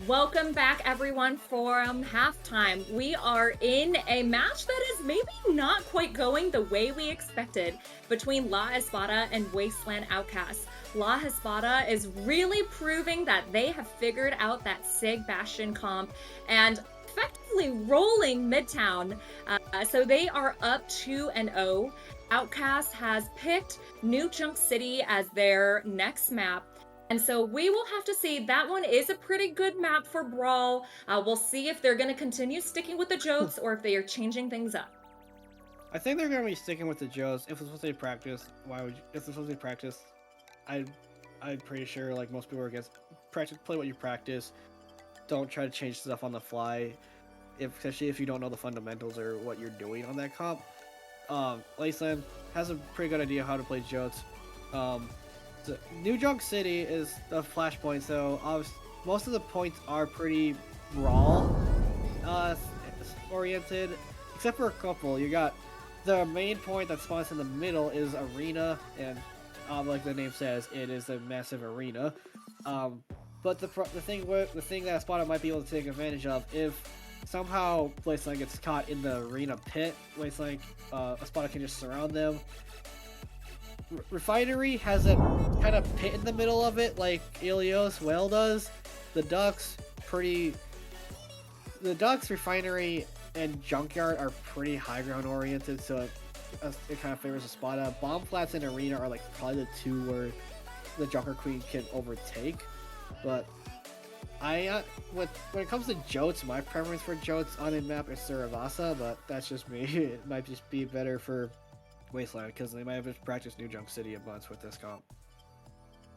Speaker 7: Welcome back, everyone, from halftime. We are in a match that is maybe not quite going the way we expected between La Espada and Wasteland Outcasts. La Espada is really proving that they have figured out that Sig Bastion comp and effectively rolling Midtown. So they are up 2-0. Outcast has picked New Junk City as their next map. And so we will have to see. That one is a pretty good map for Brawl. We'll see if they're going to continue sticking with the Jotes or if they are changing things up.
Speaker 4: I think they're going to be sticking with the Joes. If it's supposed to be practice, why would you, if it's supposed to be practice, I'm pretty sure like most people are against practice. Play what you practice. Don't try to change stuff on the fly, especially if you don't know the fundamentals or what you're doing on that comp. Wasteland has a pretty good idea how to play Jotes. So New Junk City is the flashpoint, so most of the points are pretty Brawl oriented, except for a couple. You got the main point that spawns in the middle is arena, and like the name says, it is a massive arena. But the thing that Espada might be able to take advantage of, if somehow Wasteland gets caught in the arena pit, Wasteland Espada can just surround them. Refinery has a kind of pit in the middle of it, like Ilios Well does. The Ducks, Refinery, and Junkyard are pretty high ground oriented, so it kind of favors Espada. Bomb Flats and Arena are like probably the two where the Junker Queen can overtake. But when it comes to Jotes, my preference for Jotes on a map is Saravasa, but that's just me. It might just be better for Wasteland because they might have just practiced New Junk City a bunch with this comp.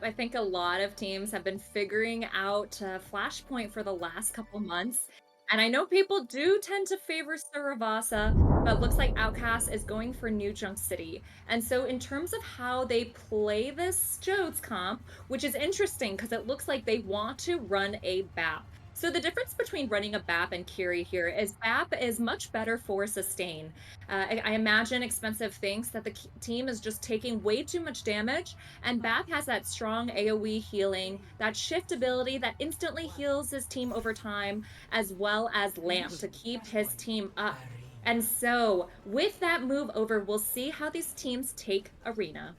Speaker 7: I think a lot of teams have been figuring out Flashpoint for the last couple months. And I know people do tend to favor Saravasa, but looks like Outcast is going for New Junk City. And so in terms of how they play this Jodes comp, which is interesting because it looks like they want to run a BAP. So the difference between running a BAP and Kiri here is BAP is much better for sustain. I imagine Expensive thinks that the team is just taking way too much damage, and BAP has that strong AoE healing, that shift ability that instantly heals his team over time, as well as Lamp to keep his team up. And so with that move over, we'll see how these teams take Arena.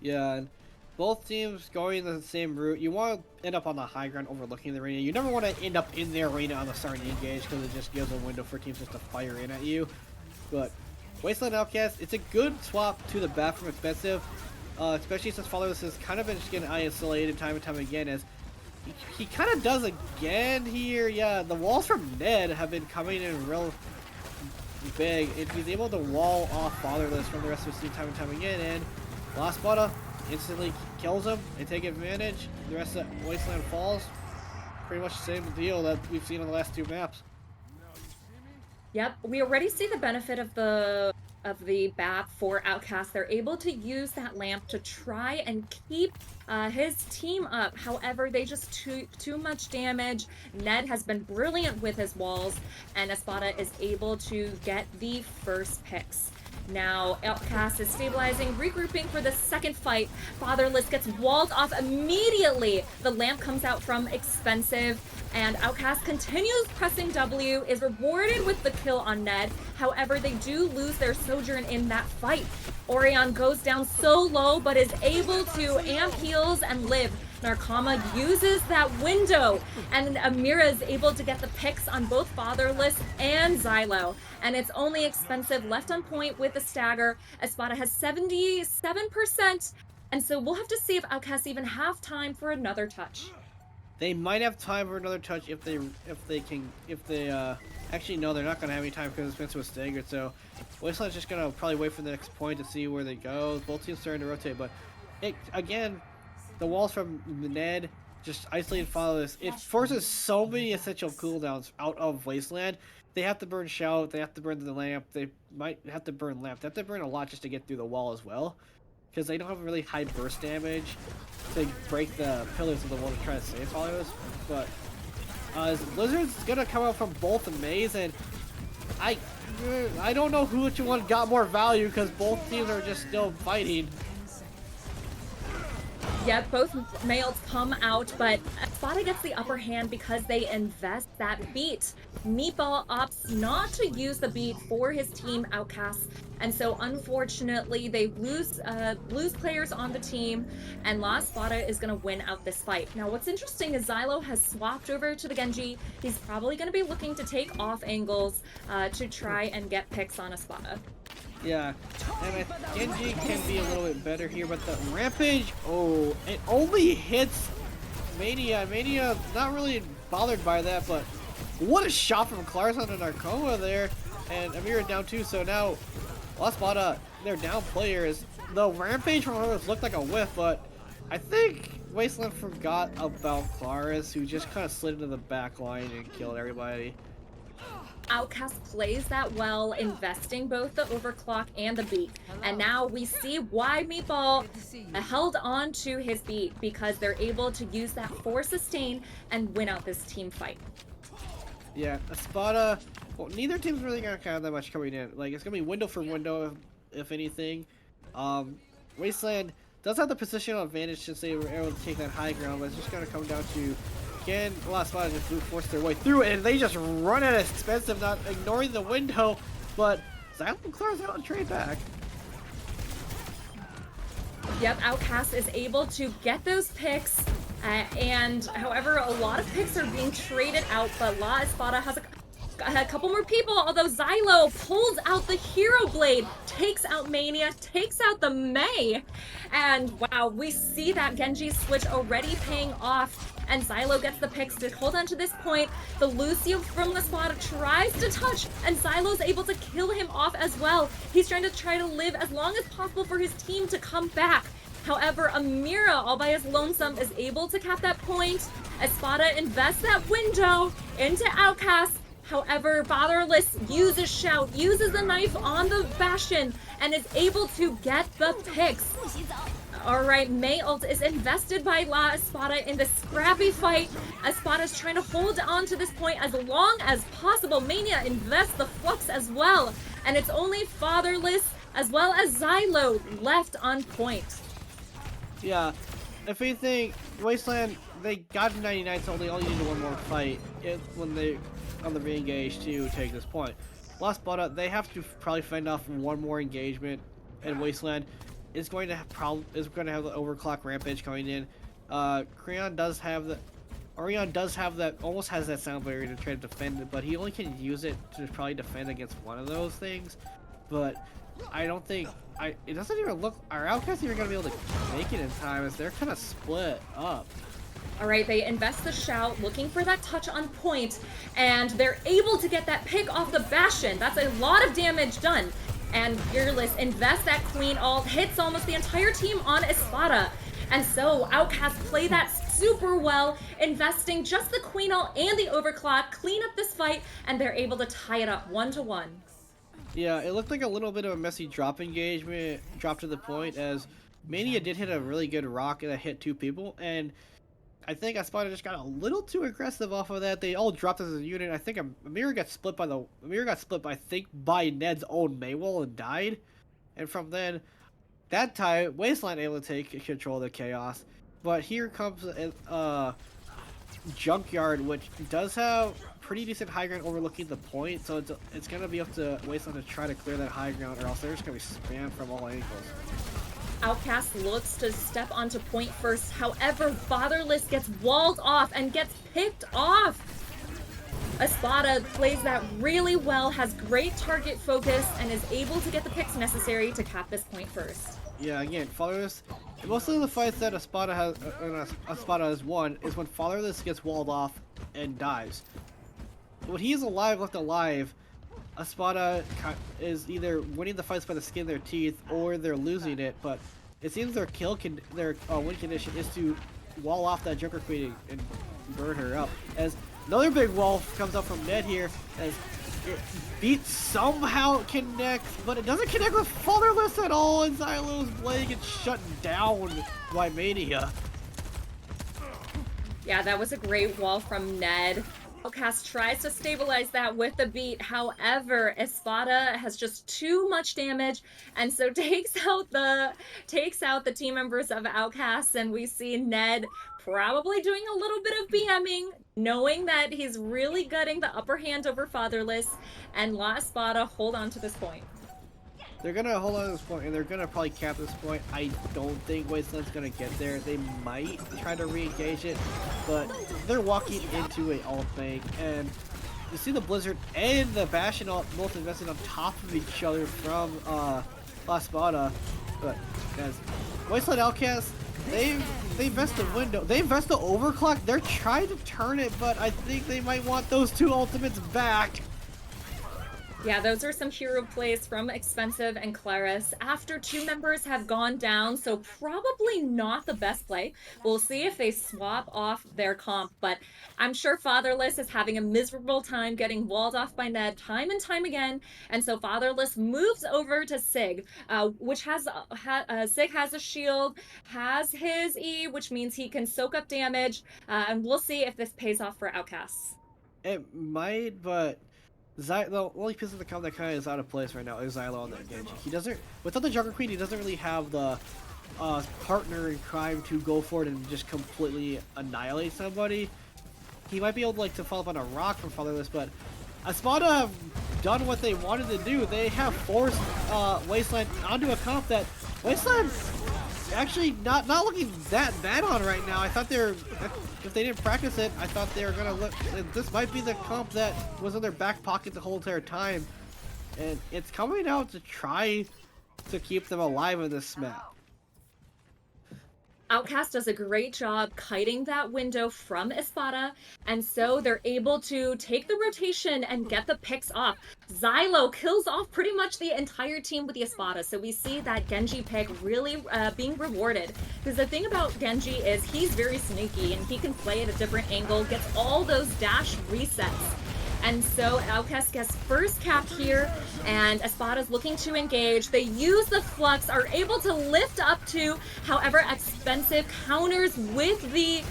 Speaker 4: Yeah, and both teams going the same route. You want to end up on the high ground overlooking the arena. You never want to end up in the arena on the starting engage because it just gives a window for teams just to fire in at you. But Wasteland Outcast, it's a good swap to the BAP from Expensive, especially since Fatherless has kind of been just getting isolated time and time again, as he kind of does again here. Yeah, the walls from Ned have been coming in real big, and he's able to wall off Fatherless from the rest of his team time and time again, and La Espada instantly kills him and take advantage. The rest of Wasteland falls. pretty much the same deal that we've seen on the last 2 maps.
Speaker 7: Yep, we already see the benefit of the BAP for Outcast. They're able to use that lamp to try and keep his team up. However, they just too much damage. Ned has been brilliant with his walls, and Espada is able to get the first picks. Now, Outcast is stabilizing, regrouping for the second fight. Fatherless gets walled off immediately. The lamp comes out from Expensive, and Outcast continues pressing W, is rewarded with the kill on Ned. However, they do lose their Sojourn in that fight. Orion goes down so low, but is able to amp heals and live. Narkama uses that window, and Amira is able to get the picks on both Fatherless and Xylo. And it's only Expensive left on point with the stagger. Espada has 77%, and so we'll have to see if Outcasts even have time for another touch.
Speaker 4: They might have time for another touch if they actually no, they're not gonna have any time because Expensive was staggered. So Wasteland's just gonna probably wait for the next point to see where they go. Both teams starting to rotate, but again, the walls from Ned just isolated Fatherless. It forces so many essential cooldowns out of Wasteland. They have to burn Shout, they have to burn the lamp, they might have to burn lamp. They have to burn a lot just to get through the wall as well, because they don't have really high burst damage. They break the pillars of the wall to try to save Fatherless. But Blizzard's gonna come out from both the maze, and I don't know which one got more value because both teams are just still fighting.
Speaker 7: Yeah, both males come out, but Espada gets the upper hand because they invest that beat. Meatball opts not to use the beat for his team, Outcasts, and so unfortunately they lose players on the team, and La Espada is going to win out this fight. Now what's interesting is Xylo has swapped over to the Genji. He's probably going to be looking to take off angles to try and get picks on Espada.
Speaker 4: Yeah, and Genji can be a little bit better here, but the Rampage, oh, it only hits Mania. Mania not really bothered by that, but what a shot from Clarkson and Narkoma there, and Amira down too, so now La Espada, their down players. The Rampage from others looked like a whiff, but I think Wasteland forgot about Claris, who just kind of slid into the back line and killed everybody.
Speaker 7: Outcast plays that well, investing both the overclock and the beat. And now we see why Meatball held on to his beat, because they're able to use that for sustain and win out this team fight.
Speaker 4: Yeah, Espada, well, neither team's really gonna have that much coming in. Like, it's gonna be window for window, if anything. Wasteland does have the positional advantage since they were able to take that high ground, but it's just gonna come down to, again, La Espada just brute force their way through it, and they just run at Expensive, not ignoring the window, but Xylo clears out and trade back.
Speaker 7: Yep, Outcast is able to get those picks, and however, a lot of picks are being traded out, but La Espada has a couple more people, although Xylo pulls out the Hero Blade, takes out Mania, takes out the Mei, and wow, we see that Genji switch already paying off, and Xylo gets the picks to hold on to this point. The Lucio from La Espada tries to touch, and Xylo's able to kill him off as well. He's trying to live as long as possible for his team to come back. However, Amira, all by his lonesome, is able to cap that point. Espada invests that window into Outcast. However, Fatherless uses Shout, uses the knife on the Bastion, and is able to get the picks. Alright, Mei ult is invested by La Espada in this scrappy fight. Espada's trying to hold on to this point as long as possible. Mania invests the Flux as well. And it's only Fatherless as well as Xylo left on point.
Speaker 4: Yeah, if anything, Wasteland, they got 99, so they only needed one more fight when they on the re-engage to take this point. La Espada, they have to probably fend off one more engagement, and Wasteland is going to have the overclock Rampage coming in. Orion does have that, almost has that sound barrier to try to defend it, but he only can use it to probably defend against one of those things. But I don't think it doesn't even look our Outcasts even gonna be able to make it in time, as they're kind of split up.
Speaker 7: Alright, they invest the Shout, looking for that touch on point, and they're able to get that pick off the Bastion. That's a lot of damage done. And Fearless invests that Queen ult, hits almost the entire team on Espada. And so Outcasts play that super well, investing just the Queen Ult and the Overclock, clean up this fight, and they're able to tie it up 1-1.
Speaker 4: Yeah, it looked like a little bit of a messy drop engagement, drop to the point, as Mania did hit a really good rock that hit 2 people, and I think Espada just got a little too aggressive off of that. They all dropped as a unit. I think Amir got split by I think by Ned's own Maywell and died. And from then, that time Wasteland able to take control of the chaos. But here comes Junkyard, which does have pretty decent high ground overlooking the point, so it's gonna be up to Wasteland to try to clear that high ground, or else they're just gonna be spammed from all angles.
Speaker 7: Outcast looks to step onto point first. However, Fatherless gets walled off and gets picked off. Espada plays that really well, has great target focus, and is able to get the picks necessary to cap this point first.
Speaker 4: Yeah, again, Fatherless. Most of the fights that Espada has won is when Fatherless gets walled off and dies. When he's left alive, Espada is either winning the fights by the skin of their teeth or they're losing it. But it seems their win condition is to wall off that Joker Queen and burn her up. As another big wall comes up from Ned here, as Beat somehow connects, but it doesn't connect with Fatherless at all, and Xylo's blade gets shut down by Mania.
Speaker 7: Yeah, that was a great wall from Ned. Outcast tries to stabilize that with the beat. However, Espada has just too much damage, and so takes out the team members of Outcasts, and we see Ned probably doing a little bit of BMing, knowing that he's really gutting the upper hand over Fatherless, and La Espada hold on to this point.
Speaker 4: They're gonna hold on to this point, and they're gonna probably cap this point. I don't think Wasteland's gonna get there. They might try to re-engage it, but they're walking into a ult bank, and you see the Blizzard and the Bastion ult both invested on top of each other from La Espada. But as Wasteland Outcasts, they invest the window, they invest the overclock. They're trying to turn it, but I think they might want those 2 ultimates back.
Speaker 7: Yeah, those are some hero plays from Expensive and Claris after 2 members have gone down, so probably not the best play. We'll see if they swap off their comp, but I'm sure Fatherless is having a miserable time getting walled off by Ned time and time again, and so Fatherless moves over to Sig, which has Sig has a shield, has his E, which means he can soak up damage, and we'll see if this pays off for Outcasts.
Speaker 4: It might, but the only piece of the comp that kind of is out of place right now is Xylo on that Denji. He doesn't, without the Joker Queen, he doesn't really have the partner in crime to go for it and just completely annihilate somebody. He might be able to, like, to follow up on a rock from Fatherless, but Espada have done what they wanted to do. They have forced Wasteland onto a comp that Wasteland actually not looking that bad on right now. I thought if they didn't practice it, I thought they were gonna look. This might be the comp that was in their back pocket the whole entire time, and it's coming out to try to keep them alive in this map.
Speaker 7: Outcast does a great job kiting that window from Espada, and so they're able to take the rotation and get the picks off. Xylo kills off pretty much the entire team with the Espada, so we see that Genji pick really being rewarded. Because the thing about Genji is he's very sneaky, and he can play at a different angle, gets all those dash resets. And so Outcast gets first cap here, and Espada's looking to engage. They use the Flux, are able to lift up to, however, Expensive counters with the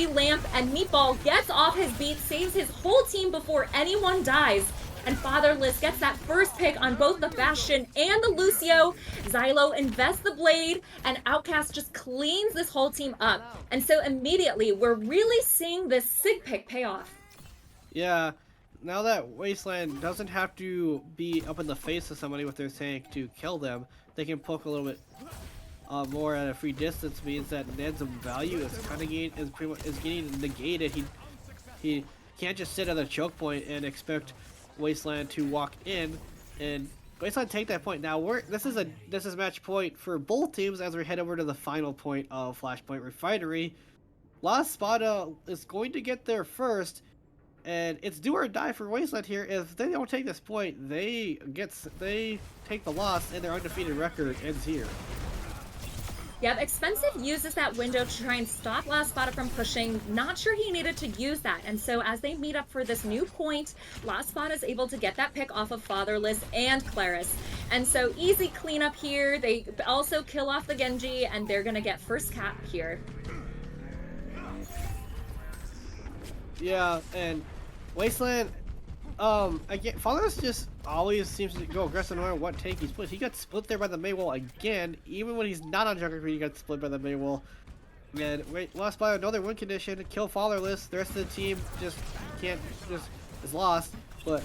Speaker 7: lamp, and Meatball gets off his beat, saves his whole team before anyone dies. And Fatherless gets that first pick on both the Bastion and the Lucio. Xylo invests the blade, and Outcast just cleans this whole team up. And so immediately, we're really seeing this Sig pick pay off.
Speaker 4: Yeah, now that Wasteland doesn't have to be up in the face of somebody with their tank to kill them, they can poke a little bit more at a free distance. Means that Ned's value is kind of getting negated. He can't just sit at a choke point and expect Wasteland to walk in and Wasteland take that point. Now this is match point for both teams as we head over to the final point of Flashpoint Refinery. La Espada is going to get there first. And it's do or die for Wasteland here. If they don't take this point, they take the loss, and their undefeated record ends here.
Speaker 7: Yep, Expensive uses that window to try and stop La Espada from pushing. Not sure he needed to use that. And so as they meet up for this new point, La Espada is able to get that pick off of Fatherless and Claris. And so easy cleanup here. They also kill off the Genji, and they're going to get first cap here.
Speaker 4: Yeah, and Wasteland, again, Fatherless just always seems to go aggressive no matter what take he splits. He got split there by the main wall again. Even when he's not on Junker Queen, he got split by the main wall. And lost by another win condition to kill Fatherless. The rest of the team just is lost. But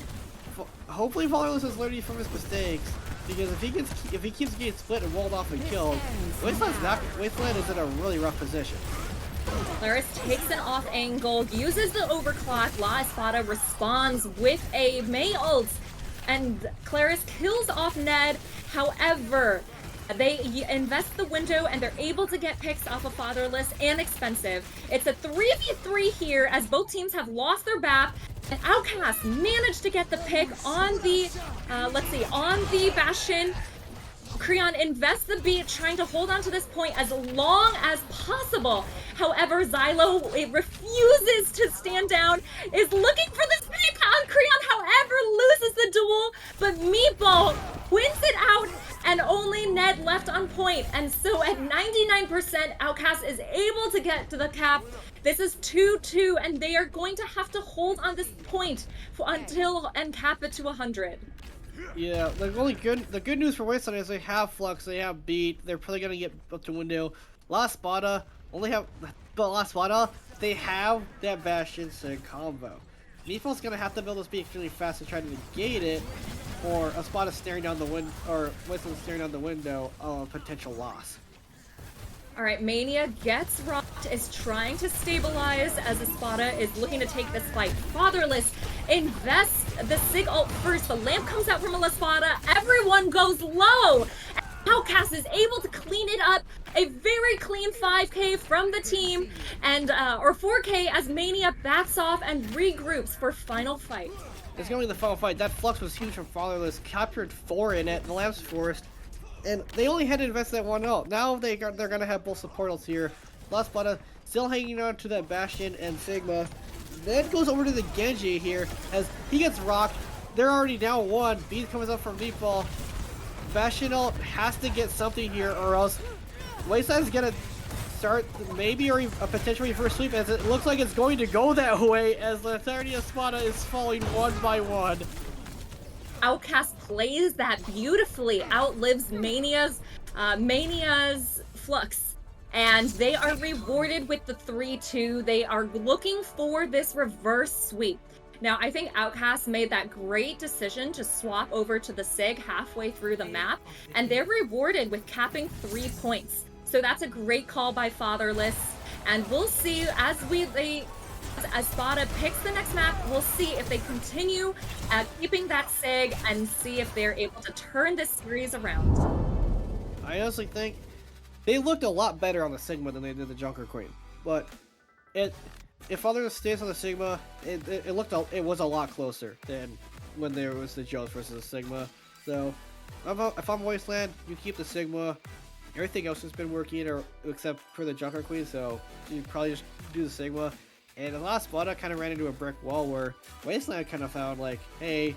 Speaker 4: hopefully Fatherless is learning from his mistakes, because if he keeps getting split and walled off and killed, Wasteland is in a really rough position.
Speaker 7: Claris takes an off angle, uses the overclock. La Espada responds with a Mei ult, and Claris kills off Ned. However, they invest the window and they're able to get picks off of Fatherless and Expensive. It's a 3v3 here as both teams have lost their BAP. And Outcasts managed to get the pick on the, on the Bastion. Creon invests the beat, trying to hold on to this point as long as possible. However, Xylo refuses to stand down, is looking for this pick on Creon, however, loses the duel, but Meatball wins it out, and only Ned left on point. And so at 99%, Outcast is able to get to the cap. This is 2-2, and they are going to have to hold on this point until and cap it to 100.
Speaker 4: Yeah, the good news for Wasteland is they have Flux, they have Beat, they're probably gonna get up to window. La Espada they have that Bastion Sig combo. Meatball's gonna have to build this beat extremely fast and try to negate it, or Espada staring down the window, or Wasteland staring down the window of a potential loss.
Speaker 7: All right, Mania gets rocked, is trying to stabilize as Espada is looking to take this fight. Fatherless invests the Sig ult first. The lamp comes out from Espada. Everyone goes low. Outcast is able to clean it up. A very clean 5k from the team, and or 4k as Mania backs off and regroups for final fight.
Speaker 4: It's going to be the final fight. That Flux was huge from Fatherless. Captured 4 in it. The lamp's forced. And they only had to invest that one ult. Now they're gonna have both support ults here. La Espada still hanging on to that Bastion and Sigma. Then goes over to the Genji here as he gets rocked. They're already down 1. Beat comes up from Meatball. Bastion ult has to get something here, or else Wasteland's gonna start maybe or a potential reverse sweep, as it looks like it's going to go that way as the entirety of Espada is falling one by one.
Speaker 7: Outcast plays that beautifully, outlives Mania's Flux, and they are rewarded with the 3-2. They are looking for this reverse sweep. Now, I think Outcast made that great decision to swap over to the Sig halfway through the map, and they're rewarded with capping 3 points. So that's a great call by Fatherless, and we'll see as Espada picks the next map. We'll see if they continue keeping that Sig and see if they're able to turn this series around.
Speaker 4: I honestly think they looked a lot better on the Sigma than they did the Junker Queen. But if Fatherless stays on the Sigma, it was a lot closer than when there was the Jones versus the Sigma. So if I'm Wasteland, you keep the Sigma. Everything else has been working, except for the Junker Queen. So you probably just do the Sigma. And the last Espada kind of ran into a brick wall where Wasteland kind of found, like, hey,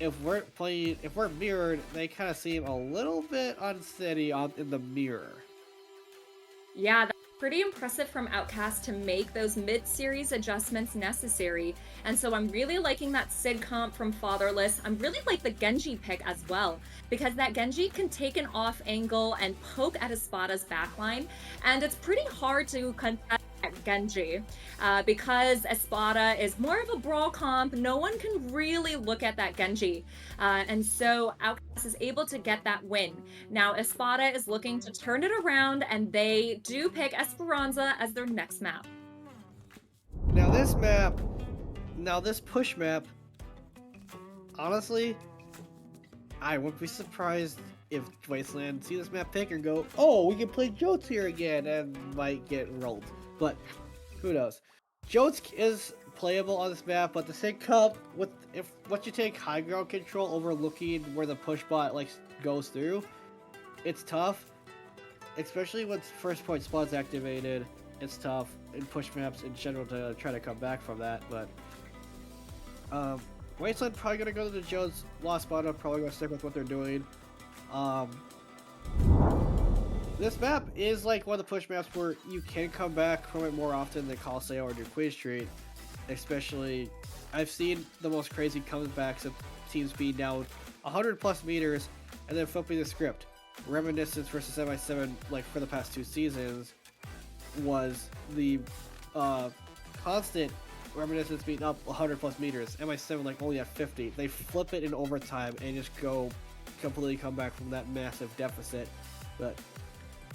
Speaker 4: if we're mirrored, they kind of seem a little bit unsteady in the mirror.
Speaker 7: Yeah, that's pretty impressive from Outcast to make those mid-series adjustments necessary. And so I'm really liking that Sig comp from Fatherless. I'm really like the Genji pick as well, because that Genji can take an off angle and poke at Espada's backline, and it's pretty hard to contest Genji because Espada is more of a brawl comp. No one can really look at that Genji, and so Outcast is able to get that win. Now Espada is looking to turn it around, and they do pick Esperanza as their next map.
Speaker 4: Now this push map, honestly, I wouldn't be surprised if Wasteland see this map pick and go, oh, we can play Jotes here again, and might get rolled. But who knows? Jotes is playable on this map, but the Sig Cup, once you take high ground control overlooking where the push bot goes through, it's tough. especially with first point spots activated, it's tough in push maps in general to try to come back from that. But Wasteland probably gonna go to the Jones. Lost Espada probably gonna stick with what they're doing. This map is like one of the push maps where you can come back from it more often than Coliseum or New Queen Street. Especially, I've seen the most crazy comebacks of teams being down 100 plus meters and then flipping the script. Reminiscence versus MI7, like for the past 2 seasons, was the constant Reminiscence being up 100 plus meters. MI7 like only at 50. They flip it in overtime and just go completely come back from that massive deficit. But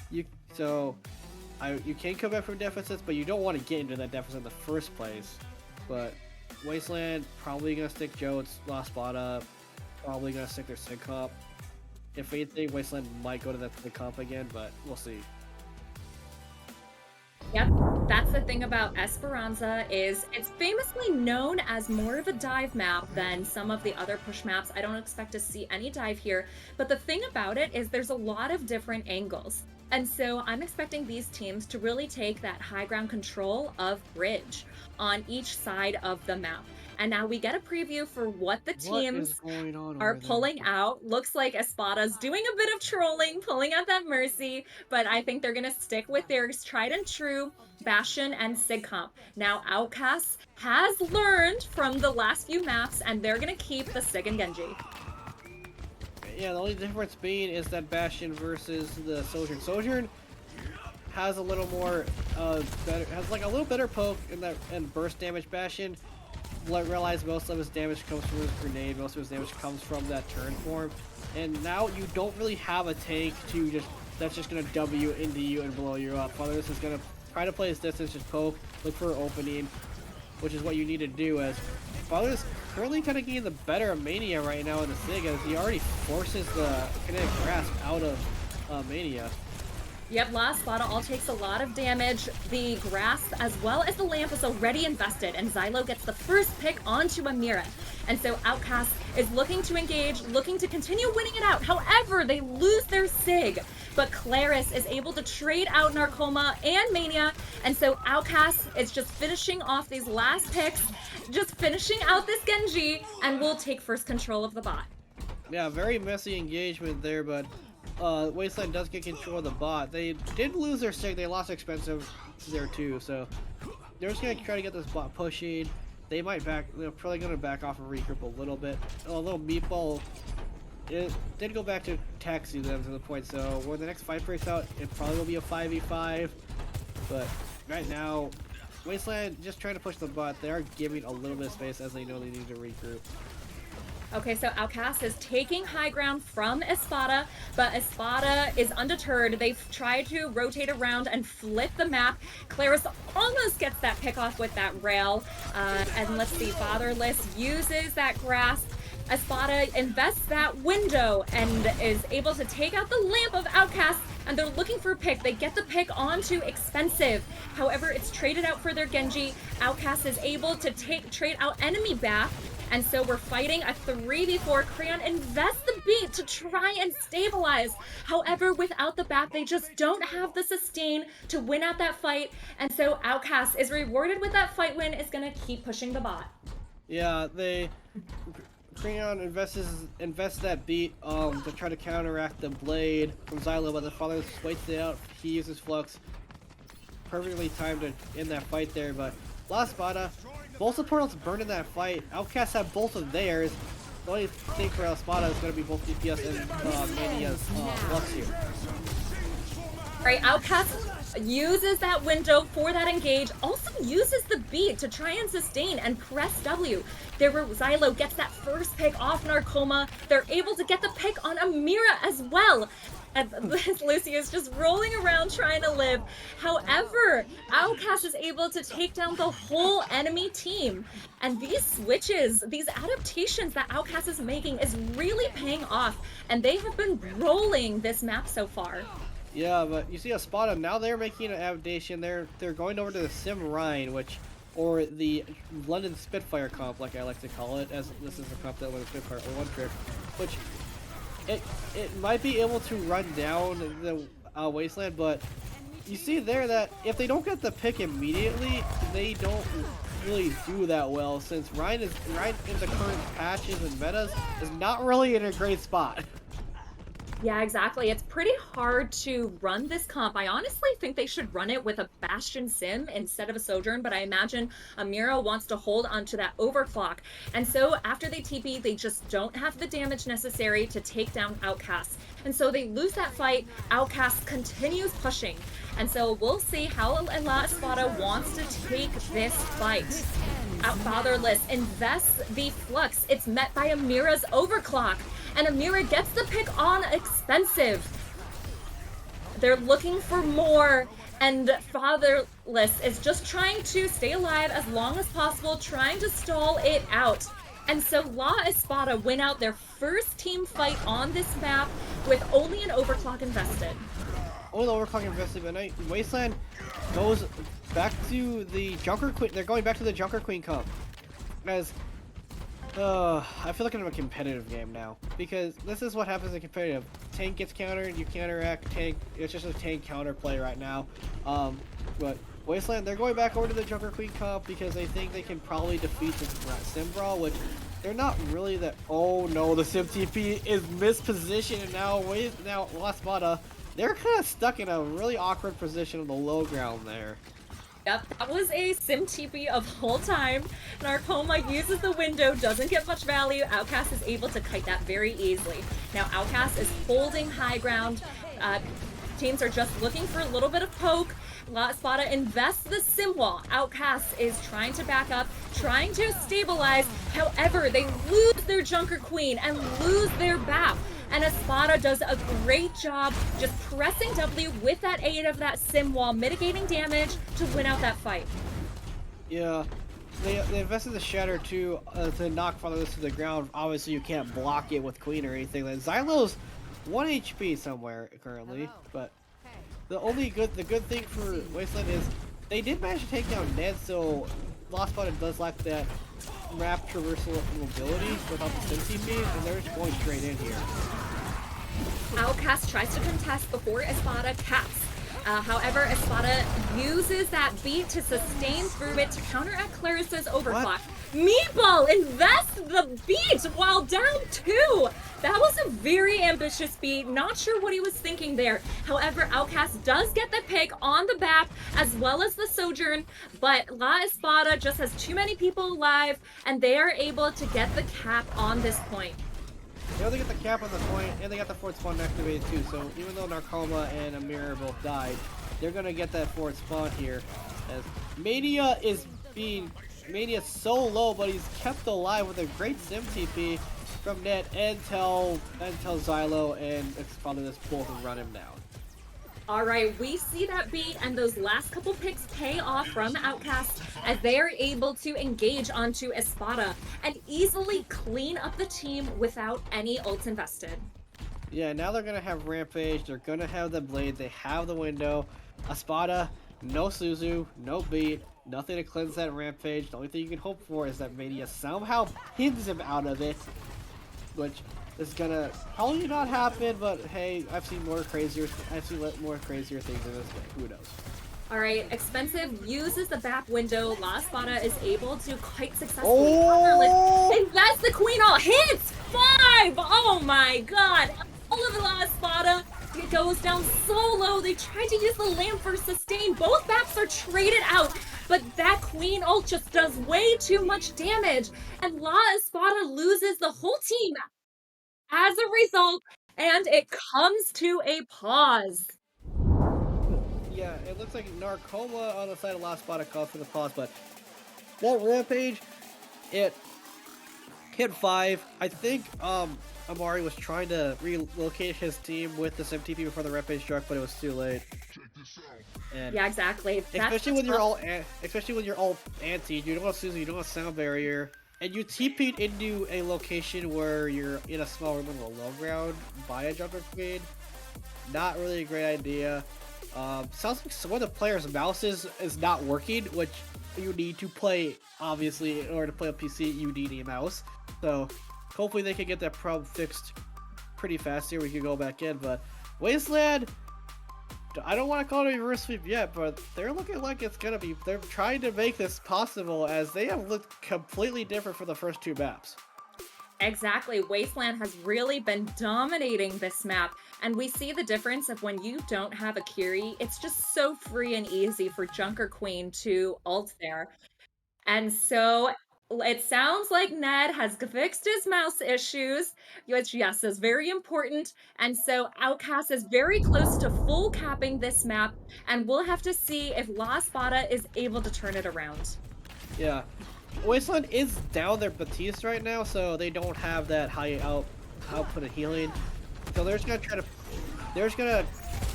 Speaker 4: you can come back from deficits, but you don't want to get into that deficit in the first place. But Wasteland probably gonna stick Jones, Lost Espada, probably gonna stick their Sig comp. If anything, Wasteland might go to that Sig comp again, but we'll see.
Speaker 7: Yep, that's the thing about Esperanza is it's famously known as more of a dive map than some of the other push maps. I don't expect to see any dive here, but the thing about it is there's a lot of different angles. And so I'm expecting these teams to really take that high ground control of bridge on each side of the map. And now we get a preview for what the teams are pulling out. Looks like Espada's doing a bit of trolling, pulling out that Mercy, but I think they're going to stick with their tried and true Bastion and Sig comp. Now Outcasts has learned from the last few maps, and they're going to keep the Sig and Genji.
Speaker 4: Yeah, the only difference being is that Bastion versus the Sojourn. Sojourn has a little more has like a little better poke and burst damage. Bastion realize most of his damage comes from his grenade, most of his damage comes from that turn form, and now you don't really have a tank that's just gonna W into you and blow you up. Fatherless is gonna try to play his distance, just poke, look for an opening, which is what you need to do. As Fatherless currently kind of getting the better of Mania right now in the Sig, as he already forces the kinetic grasp out of Mania.
Speaker 7: Yep, Lost Espada all takes a lot of damage. The grasp as well as the lamp is already invested, and Xylo gets the first pick onto Amira. And so Outcast is looking to engage, looking to continue winning it out. However, they lose their Sig. But Claris is able to trade out Narcoma and Mania, and so Outcast is just finishing off these last picks, just finishing out this Genji, and will take first control of the bot.
Speaker 4: Yeah, very messy engagement there, but Wasteland does get control of the bot. They did lose their Sig, they lost expensive there too, so they're just gonna try to get this bot pushing. They're probably gonna back off and regroup a little bit. A little meatball. It did go back to taxi them to the point, so when the next fight breaks out, it probably will be a 5v5. But right now, Wasteland just trying to push the bot. They are giving a little bit of space as they know they need to regroup.
Speaker 7: Okay, so Outcast is taking high ground from Espada, but Espada is undeterred. They've tried to rotate around and flip the map. Claris almost gets that pick off with that rail. And let's see, Fatherless uses that grasp. Espada invests that window and is able to take out the lamp of Outcast, and they're looking for a pick. They get the pick onto Expensive. However, it's traded out for their Genji. Outcast is able to trade out enemy back. And so we're fighting a 3v4. Crayon invests the beat to try and stabilize. However, without the bat, they just don't have the sustain to win out that fight. And so Outcast is rewarded with that fight win, is going to keep pushing the bot.
Speaker 4: Yeah, Crayon invests that beat to try to counteract the blade from Xylo, but the father waits it out. He uses Flux. Perfectly timed to end that fight there, but Lost Espada, both supports burned in that fight. Outcasts have both of theirs. The only thing for Espada is going to be both DPS and Mania's Flux here.
Speaker 7: Right, Outcast uses that window for that engage, also uses the beat to try and sustain and press W. There where Xylo gets that first pick off Narcoma. They're able to get the pick on Amira as well. And Lucy is just rolling around trying to live. However, Outcast is able to take down the whole enemy team. And these switches, these adaptations that Outcast is making is really paying off. And they have been rolling this map so far.
Speaker 4: Yeah, but you see Espada, now they're making an adaptation. They're going over to the Sim Rhine, or the London Spitfire comp, like I like to call it, as this is the comp that London Spitfire or one trick, which it might be able to run down the Wasteland, but you see there that if they don't get the pick immediately, they don't really do that well, since Ryan in the current patches and metas is not really in a great spot.
Speaker 7: Yeah, exactly. It's pretty hard to run this comp. I honestly think they should run it with a Bastion Sim instead of a Sojourn, but I imagine Amira wants to hold onto that overclock. And so after they TP, they just don't have the damage necessary to take down Outcasts. And so they lose that fight. Outcast continues pushing. And so we'll see how La Espada wants to take this fight. Fatherless invests the Flux. It's met by Amira's overclock. And Amira gets the pick on Expensive. They're looking for more, and Fatherless is just trying to stay alive as long as possible, trying to stall it out. And so La Espada win out their first team fight on this map with only an overclock invested.
Speaker 4: Only the overclock invested, but Wasteland goes back to the Junker Queen. They're going back to the Junker Queen comp. As I feel like I'm in a competitive game now, because this is what happens in competitive. Tank gets countered, you counteract, tank, it's just a tank counter play right now. But Wasteland, they're going back over to the Joker Queen comp because they think they can probably defeat the Sim Brawl, which they're not really that. Oh no, the Sim TP is mispositioned, and now La Espada, they're kind of stuck in a really awkward position on the low ground there.
Speaker 7: Yep, that was a Sim TP of whole time. Narcoma uses the window, doesn't get much value. Outcast is able to kite that very easily. Now Outcast is holding high ground. Teams are just looking for a little bit of poke. La Espada invests the Sim wall. Outcast is trying to back up, trying to stabilize. However, they lose their Junker Queen and lose their BAP. And Espada does a great job just pressing W with that aid of that Sim wall, mitigating damage to win out that fight.
Speaker 4: Yeah, they invested the Shatter to knock Fatherless to the ground. Obviously, you can't block it with Queen or anything. Like, Xylo's 1 HP somewhere currently, but the good thing for Wasteland is they did manage to take down Ned, so La Espada does lack that map traversal mobility without the Sim TP, and they're just going straight in here.
Speaker 7: Outcast tries to contest before Espada caps. However, Espada uses that beat to sustain through it to counteract Clarissa's overclock. Meatball invests the beat while down 2! That was a very ambitious beat. Not sure what he was thinking there. However, Outcast does get the pick on the BAP as well as the Sojourn, but La Espada just has too many people alive, and they are able to get the cap on this point.
Speaker 4: They only get the cap on the point, and they got the fourth spawn activated too, so even though Narcoma and Amira both died, they're gonna get that fourth spawn here. As Mania's so low, but he's kept alive with a great Sim TP from Net until Xylo and Fatherless both run him down.
Speaker 7: Alright, we see that beat and those last couple picks pay off from Outcast as they are able to engage onto Espada and easily clean up the team without any ults invested.
Speaker 4: Yeah, now they're gonna have Rampage, they're gonna have the Blade, they have the window. Espada, no Suzu, no beat, nothing to cleanse that Rampage. The only thing you can hope for is that Mania somehow pins him out of it, which is gonna probably not happen, but hey, I've seen more crazier things in this game. Who knows?
Speaker 7: Alright, Expensive uses the BAP window. La Espada is able to quite successfully and that's the Queen all hits! 5! Oh my god! All of La Espada goes down so low. They tried to use the lamp for sustain. Both BAPs are traded out, but that Queen ult just does way too much damage, and La Espada loses the whole team as a result, and it comes to a pause.
Speaker 4: Yeah, it looks like Narcoma on the side of La Espada calls for the pause, but that Rampage, it hit 5. I think Amari was trying to relocate his team with the SMTP before the Rampage struck, but it was too late. And
Speaker 7: yeah, exactly.
Speaker 4: Especially when you're all anti, you don't have Suzu, you don't have sound barrier, and you TP'd into a location where you're in a small room on the low ground by a Junker Queen. Not really a great idea. Sounds like some of the players' mouses is not working, which you need to play, obviously, in order to play on PC, you need a mouse. So hopefully they can get that problem fixed pretty fast here. We can go back in, but Wasteland, I don't want to call it a reverse sweep yet, but they're looking like it's gonna be. They're trying to make this possible, as they have looked completely different for the first 2 maps.
Speaker 7: Exactly. Wasteland has really been dominating this map, and we see the difference of when you don't have a Curie. It's just so free and easy for Junker Queen to ult there. And so it sounds like Ned has fixed his mouse issues, which, yes, is very important. And so Outcast is very close to full capping this map, and we'll have to see if La Espada is able to turn it around.
Speaker 4: Yeah, Wasteland is down their Batiste right now, so they don't have that high output of healing. So they're just gonna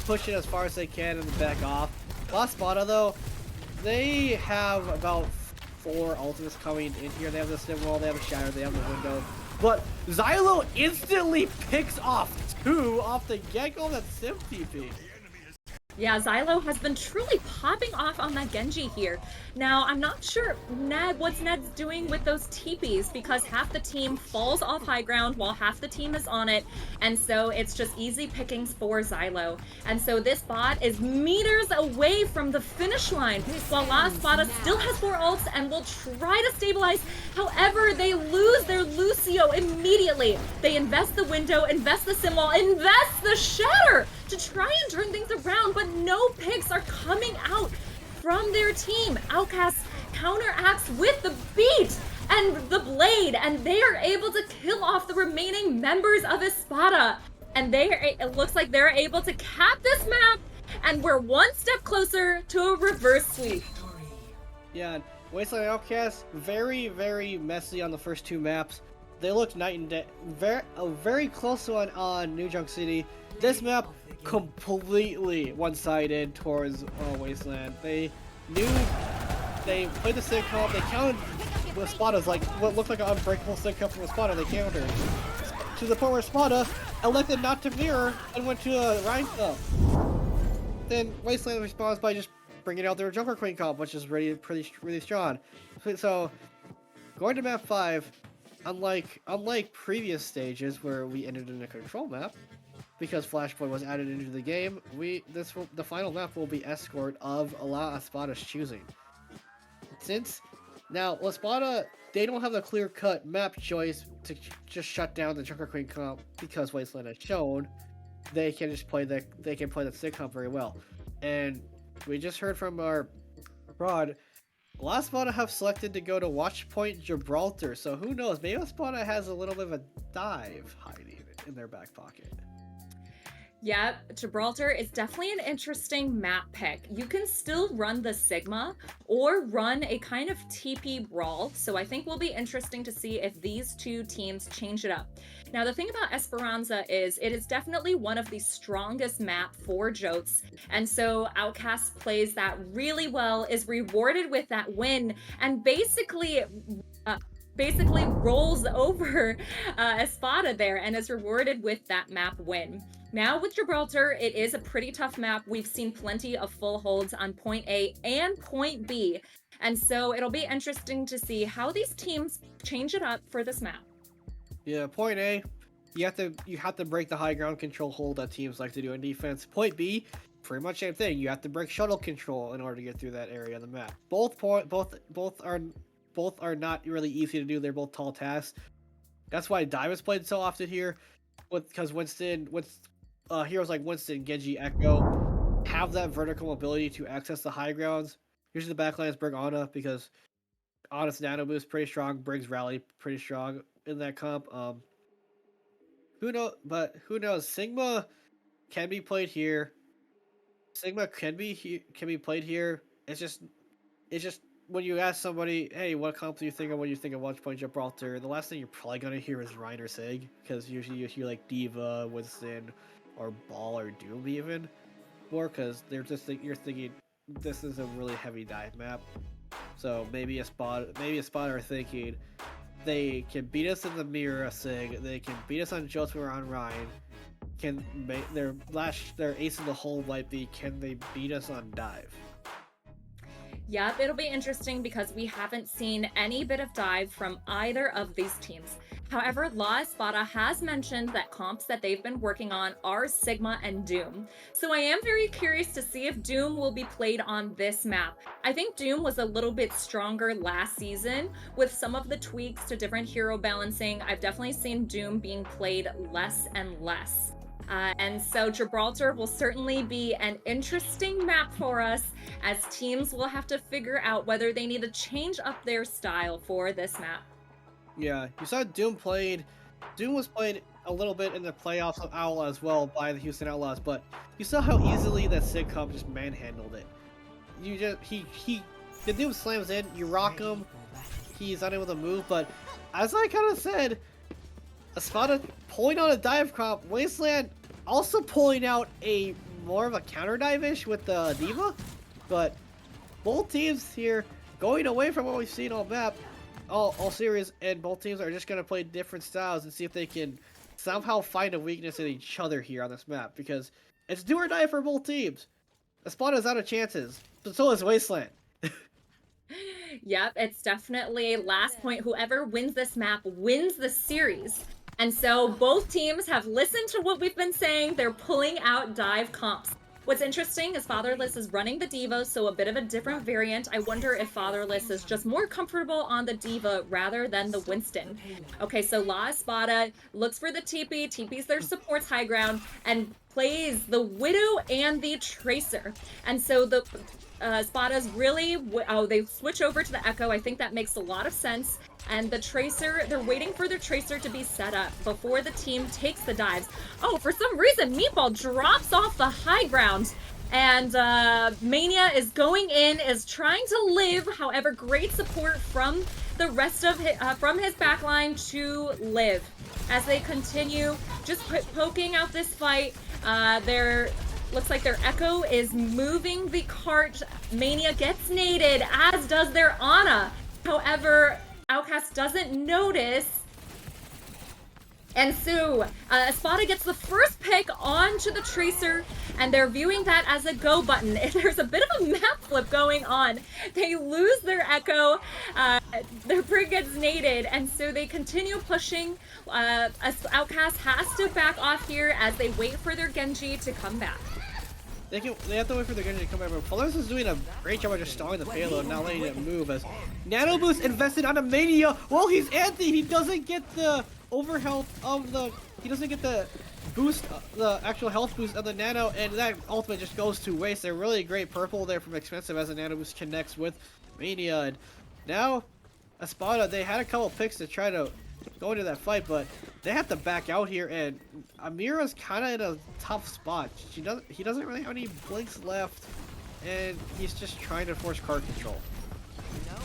Speaker 4: push it as far as they can and back off. La Espada though, they have about 4 ultimates coming in here. They have the Stim Wall, they have a Shatter, they have the Window. But Xylo instantly picks off 2 off the get-go. That's Sim TP.
Speaker 7: Yeah, Xylo has been truly popping off on that Genji here. Now, I'm not sure what Ned's doing with those TPs, because half the team falls off high ground while half the team is on it, and so it's just easy pickings for Xylo. And so this bot is meters away from the finish line, while La Espada still has 4 ults and will try to stabilize. However, they lose their Lucio immediately. They invest the Window, invest the Sim Wall, invest the Shatter to try and turn things around, but no picks are coming out from their team. Outcasts counteracts with the beat and the blade, and they are able to kill off the remaining members of Espada. And it looks like they're able to cap this map, and we're 1 step closer to a reverse sweep.
Speaker 4: Yeah, Wasteland and Outcast, very, very messy on the first 2 maps. They looked night and day, very close one on New Junk City. This map, completely one-sided towards Wasteland. They knew they played the sitcom, they counted with Spada's like what looked like an unbreakable sitcom from Espada, they countered. To the point where Espada elected not to mirror and went to a Rhine comp. Then Wasteland responds by just bringing out their Junker Queen comp, which is really strong. So, going to map 5, unlike previous stages where we ended in a control map, because Flashpoint was added into the game, the final map will be Escort of La Espada's choosing. Since now Espada, they don't have the clear-cut map choice to just shut down the Junker Queen comp, because Wasteland has shown they can play the stick comp very well. And we just heard from our broad, La Espada have selected to go to Watchpoint Gibraltar, so who knows, maybe Espada has a little bit of a dive hiding in their back pocket.
Speaker 7: Yeah, Gibraltar is definitely an interesting map pick. You can still run the Sigma or run a kind of TP brawl, so I think will be interesting to see if these 2 teams change it up. Now, the thing about Esperanza is it is definitely one of the strongest map for Jotes, and so Outcast plays that really well, is rewarded with that win, and basically rolls over Espada there and is rewarded with that map win. Now with Gibraltar, it is a pretty tough map. We've seen plenty of full holds on point A and point B, and so it'll be interesting to see how these teams change it up for this map.
Speaker 4: Yeah, point A, you have to break the high ground control hold that teams like to do in defense. Point B, pretty much same thing. You have to break shuttle control in order to get through that area of the map. Both are not really easy to do. They're both tall tasks. That's why dive is played so often here, because heroes like Winston, Genji, Echo have that vertical mobility to access the high grounds. Usually the backlines bring Ana, because Ana's nano boost pretty strong, Briggs rally pretty strong in that comp. Who knows? Sigma can be played here. Sigma can be played here. It's just when you ask somebody, hey, what comp do you think of when you think of Watchpoint Gibraltar, the last thing you're probably gonna hear is Rein or Sig, because usually you hear like Diva, Winston, or Ball or Doom even more, because you're thinking this is a really heavy dive map. So maybe Espada are thinking they can beat us in the mirror of Sig, they can beat us on Jotes when we're on Rhine. Can their ace in the hole might be, can they beat us on dive?
Speaker 7: Yep, it'll be interesting because we haven't seen any bit of dive from either of these teams. However, La Espada has mentioned that comps that they've been working on are Sigma and Doom. So I am very curious to see if Doom will be played on this map. I think Doom was a little bit stronger last season with some of the tweaks to different hero balancing. I've definitely seen Doom being played less and less. And so Gibraltar will certainly be an interesting map for us, as teams will have to figure out whether they need to change up their style for this map.
Speaker 4: Yeah, you saw Doom was played a little bit in the playoffs of Outlaw as well by the Houston Outlaws, but you saw how easily that Sig Comp just manhandled it. The Doom slams in, you rock him, he's unable to move, but as I kind of said, Espada pulling out a dive comp, Wasteland also pulling out a more of a counter dive-ish with the Diva, but both teams here going away from what we've seen all map, all series, and both teams are just going to play different styles and see if they can somehow find a weakness in each other here on this map, because it's do or die for both teams. Espada's out of chances, but so is Wasteland.
Speaker 7: Yep, it's definitely last point. Whoever wins this map wins the series. And so both teams have listened to what we've been saying. They're pulling out dive comps. What's interesting is Fatherless is running the Diva, so a bit of a different variant. I wonder if Fatherless is just more comfortable on the Diva rather than the Winston. Okay, so La Espada looks for the TP. TP's their supports high ground and plays the Widow and the Tracer. And so the Espada's really, they switch over to the Echo. I think that makes a lot of sense. And the Tracer, they're waiting for the Tracer to be set up before the team takes the dives. Oh, for some reason, Meatball drops off the high ground. And Mania is going in, is trying to live. However, great support from the rest of from his backline to live. As they continue just poking out this fight, looks like their Echo is moving the cart. Mania gets naded, as does their Ana. However, Outcast doesn't notice. And so, Espada gets the first pick onto the Tracer, and they're viewing that as a go button. There's a bit of a map flip going on. They lose their Echo, their Brig gets naded, and so they continue pushing. Outcast has to back off here as they wait for their Genji to come back.
Speaker 4: They have to wait for the Genji to come back, but Polaris is doing a great job of just stalling the payload and not letting it move, as Nano Boost invested on a Mania. Well, he's anti, he doesn't get the overhealth of he doesn't get the boost, the actual health boost of the Nano, and that ultimate just goes to waste. They're really great purple there from Expensive as the Nano Boost connects with Mania, and now Espada, they had a couple picks to try to go into that fight, but they have to back out here, and Amira's kind of in a tough spot. He doesn't really have any blinks left, and he's just trying to force card control.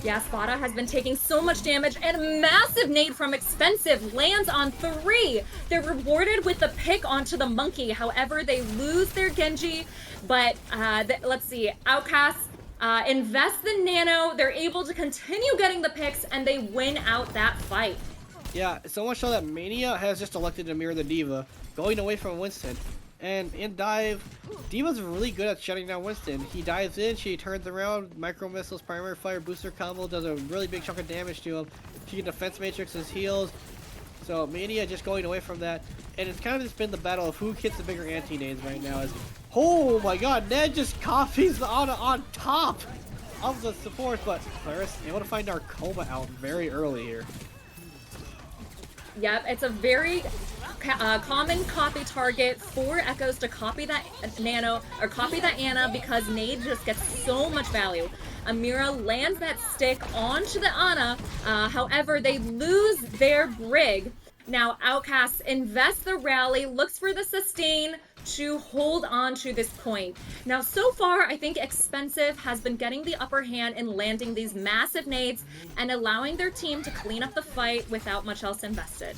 Speaker 7: Yeah, Espada has been taking so much damage, and a massive nade from Expensive lands on 3. They're rewarded with the pick onto the Monkey. However, they lose their Genji, but let's see, Outcasts invest the Nano. They're able to continue getting the picks, and they win out that fight.
Speaker 4: Yeah, so much so that Mania has just elected to mirror the Diva, going away from Winston. And in dive, Diva's really good at shutting down Winston. He dives in, she turns around, micro missiles, primary fire, booster combo, does a really big chunk of damage to him. She can defense matrix his heals. So Mania just going away from that. And it's kind of just been the battle of who hits the bigger anti-nades right now. Oh my god, Ned just copies the Ana on top of the support, but Claris able to find Narcoma out very early here.
Speaker 7: Yep, it's a very common copy target for Echoes to copy that Nano, or copy that Ana, because Nade just gets so much value. Amira lands that stick onto the Ana, however, they lose their Brig. Now, Outcasts invest the rally, looks for the sustain to hold on to this point. Now, so far, I think Expensive has been getting the upper hand in landing these massive nades and allowing their team to clean up the fight without much else invested.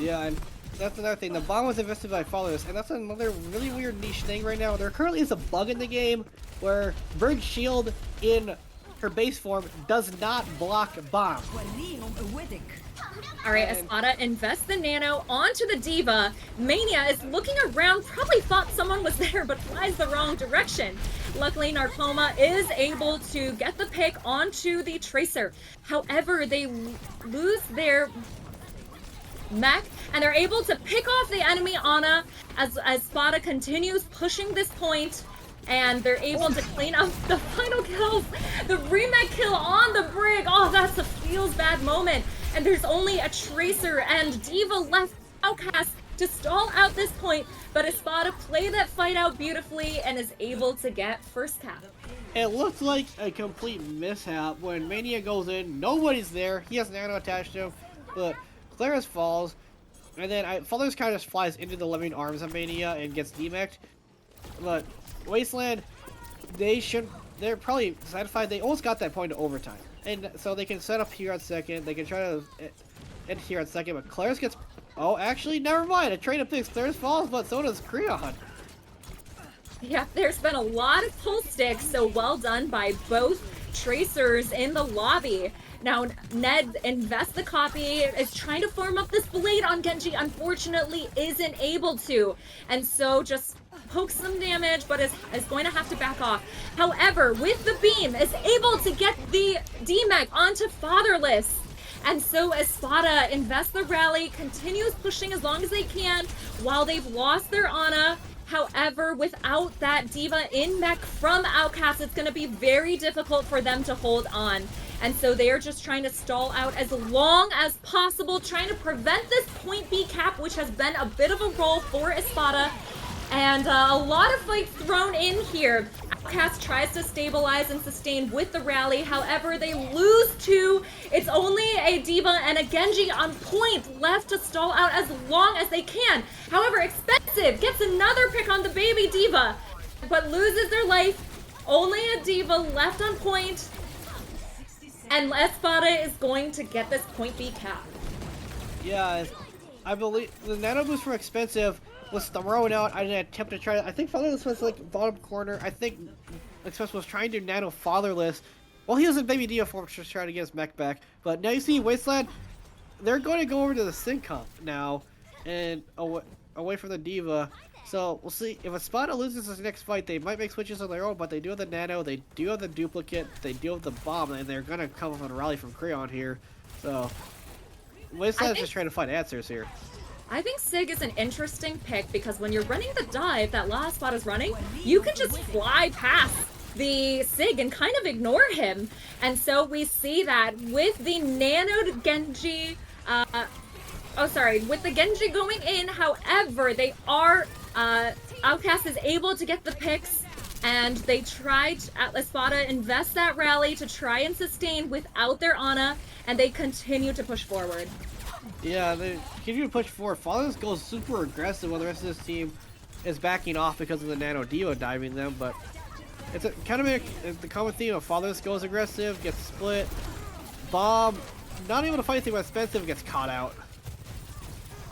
Speaker 4: Yeah, and that's another thing. The bomb was invested by followers, and that's another really weird niche thing right now. There currently is a bug in the game where Berg's shield in her base form does not block bomb.
Speaker 7: Alright, Espada invests the Nano onto the Diva. Mania is looking around, probably thought someone was there, but flies the wrong direction. Luckily, Narcoma is able to get the pick onto the Tracer. However, they lose their mech, and they're able to pick off the enemy Ana as Espada continues pushing this point, and they're able to clean up the final kills. The remake kill on the brig. Oh, that's a feels bad moment. And there's only a Tracer and Diva left Outcast to stall out this point, but Espada played that fight out beautifully and is able to get first cap.
Speaker 4: It looks like a complete mishap when Mania goes in, nobody's there, he has Nano attached to him, but Claris falls, and then Fatherless kind of just flies into the living arms of Mania and gets demeched. But Wasteland, they're probably satisfied. They almost got that point to overtime, and so they can set up here at second. They can try to end here at second, but Claris gets. Oh, actually, never mind. A trade of picks. Claris falls, but so does Creon.
Speaker 7: Yeah, there's been a lot of pull sticks, so well done by both Tracers in the lobby. Now, Ned invests the copy, is trying to farm up this blade on Genji, unfortunately isn't able to, and so just pokes some damage, but is going to have to back off. However, with the beam, is able to get the D-Mech onto Fatherless. And so Espada invests the rally, continues pushing as long as they can while they've lost their Ana. However, without that Diva in mech from Outcasts, it's going to be very difficult for them to hold on. And so they are just trying to stall out as long as possible, trying to prevent this point B cap, which has been a bit of a roll for Espada. And a lot of fights thrown in here. Outcast tries to stabilize and sustain with the rally. However, they lose two. It's only a Diva and a Genji on point left to stall out as long as they can. However, Expensive gets another pick on the baby Diva, but loses their life. Only a Diva left on point. And Espada is going to get this point B cap.
Speaker 4: Yeah, I believe the nano boost from Expensive was thrown out. I didn't attempt to try. I think Fatherless was like bottom corner. I think Expensive was trying to nano Fatherless. Well, he was in Baby Diva form, just trying to get his mech back. But now you see Wasteland, they're going to go over to the sync comp now and away from the Diva. So we'll see if Espada loses this next fight. They might make switches on their own, but they do have the nano, they do have the duplicate, they do have the bomb, and they're gonna come up on a rally from Creon here. So Wasteland's just trying to find answers here.
Speaker 7: I think Sig is an interesting pick because when you're running the dive that last spot is running, you can just fly past the Sig and kind of ignore him. And so we see that with the nanoed Genji, with the Genji going in, however, they are, Outcast is able to get the picks, and they tried, Espada invest that rally to try and sustain without their Ana, and they continue to push forward.
Speaker 4: Yeah, they continue to push forward. Fatherless goes super aggressive while the rest of this team is backing off because of the Nano Diva diving them, but it's kind of the common theme of Fatherless goes aggressive, gets split, bomb, not able to fight anything with Expensive, gets caught out.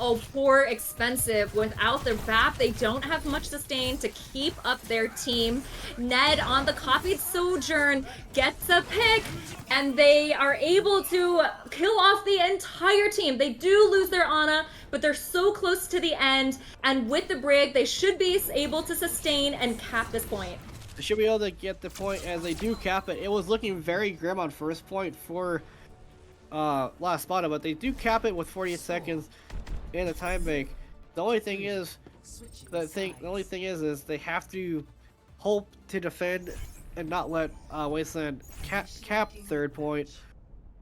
Speaker 7: Oh, poor Expensive. Without their BAP, they don't have much sustain to keep up their team. Ned on the copied Sojourn gets a pick, and they are able to kill off the entire team. They do lose their Ana, but they're so close to the end, and with the Brig, they should be able to sustain and cap this point.
Speaker 4: They should be able to get the point as they do cap it. It was looking very grim on first point for last Espada, but they do cap it with 48 seconds in the time bank. The only thing is, they have to hope to defend and not let Wasteland cap third point,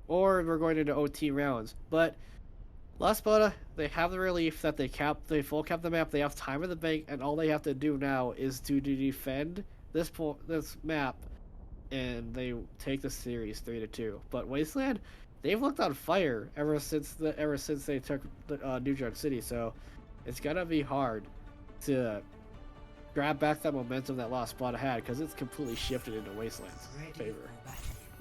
Speaker 4: or we're going into OT rounds. But last Espada, they have the relief that they full cap the map. They have time in the bank, and all they have to do now is to defend this map, and they take the series 3-2. But Wasteland, they've looked on fire ever since they took New York City, so it's gonna be hard to grab back that momentum that last Espada had, because it's completely shifted into Wasteland's favor.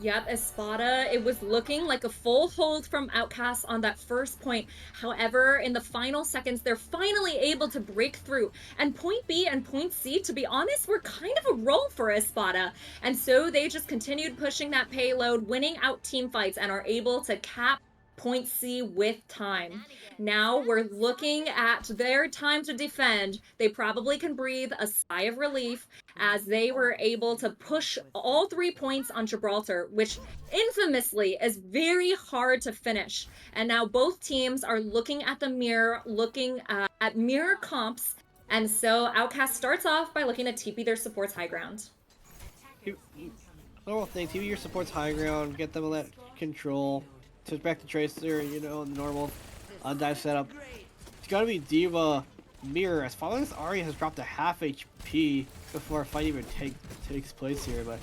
Speaker 7: Yep, Espada, it was looking like a full hold from Outcasts on that first point. However, in the final seconds, they're finally able to break through. And point B and point C, to be honest, were kind of a roll for Espada. And so they just continued pushing that payload, winning out team fights, and are able to cap point C with time. Now we're looking at their time to defend. They probably can breathe a sigh of relief as they were able to push all 3 points on Gibraltar, which infamously is very hard to finish. And now both teams are looking at the mirror, looking at mirror comps. And so Outcast starts off by looking to TP their supports high ground.
Speaker 4: Normal thing, TV your supports high ground, get them in that control, switch back to Tracer, you know, normal dive setup. It's gotta be D.Va mirror, as following this Ahri has dropped to half HP before a fight even takes place here, but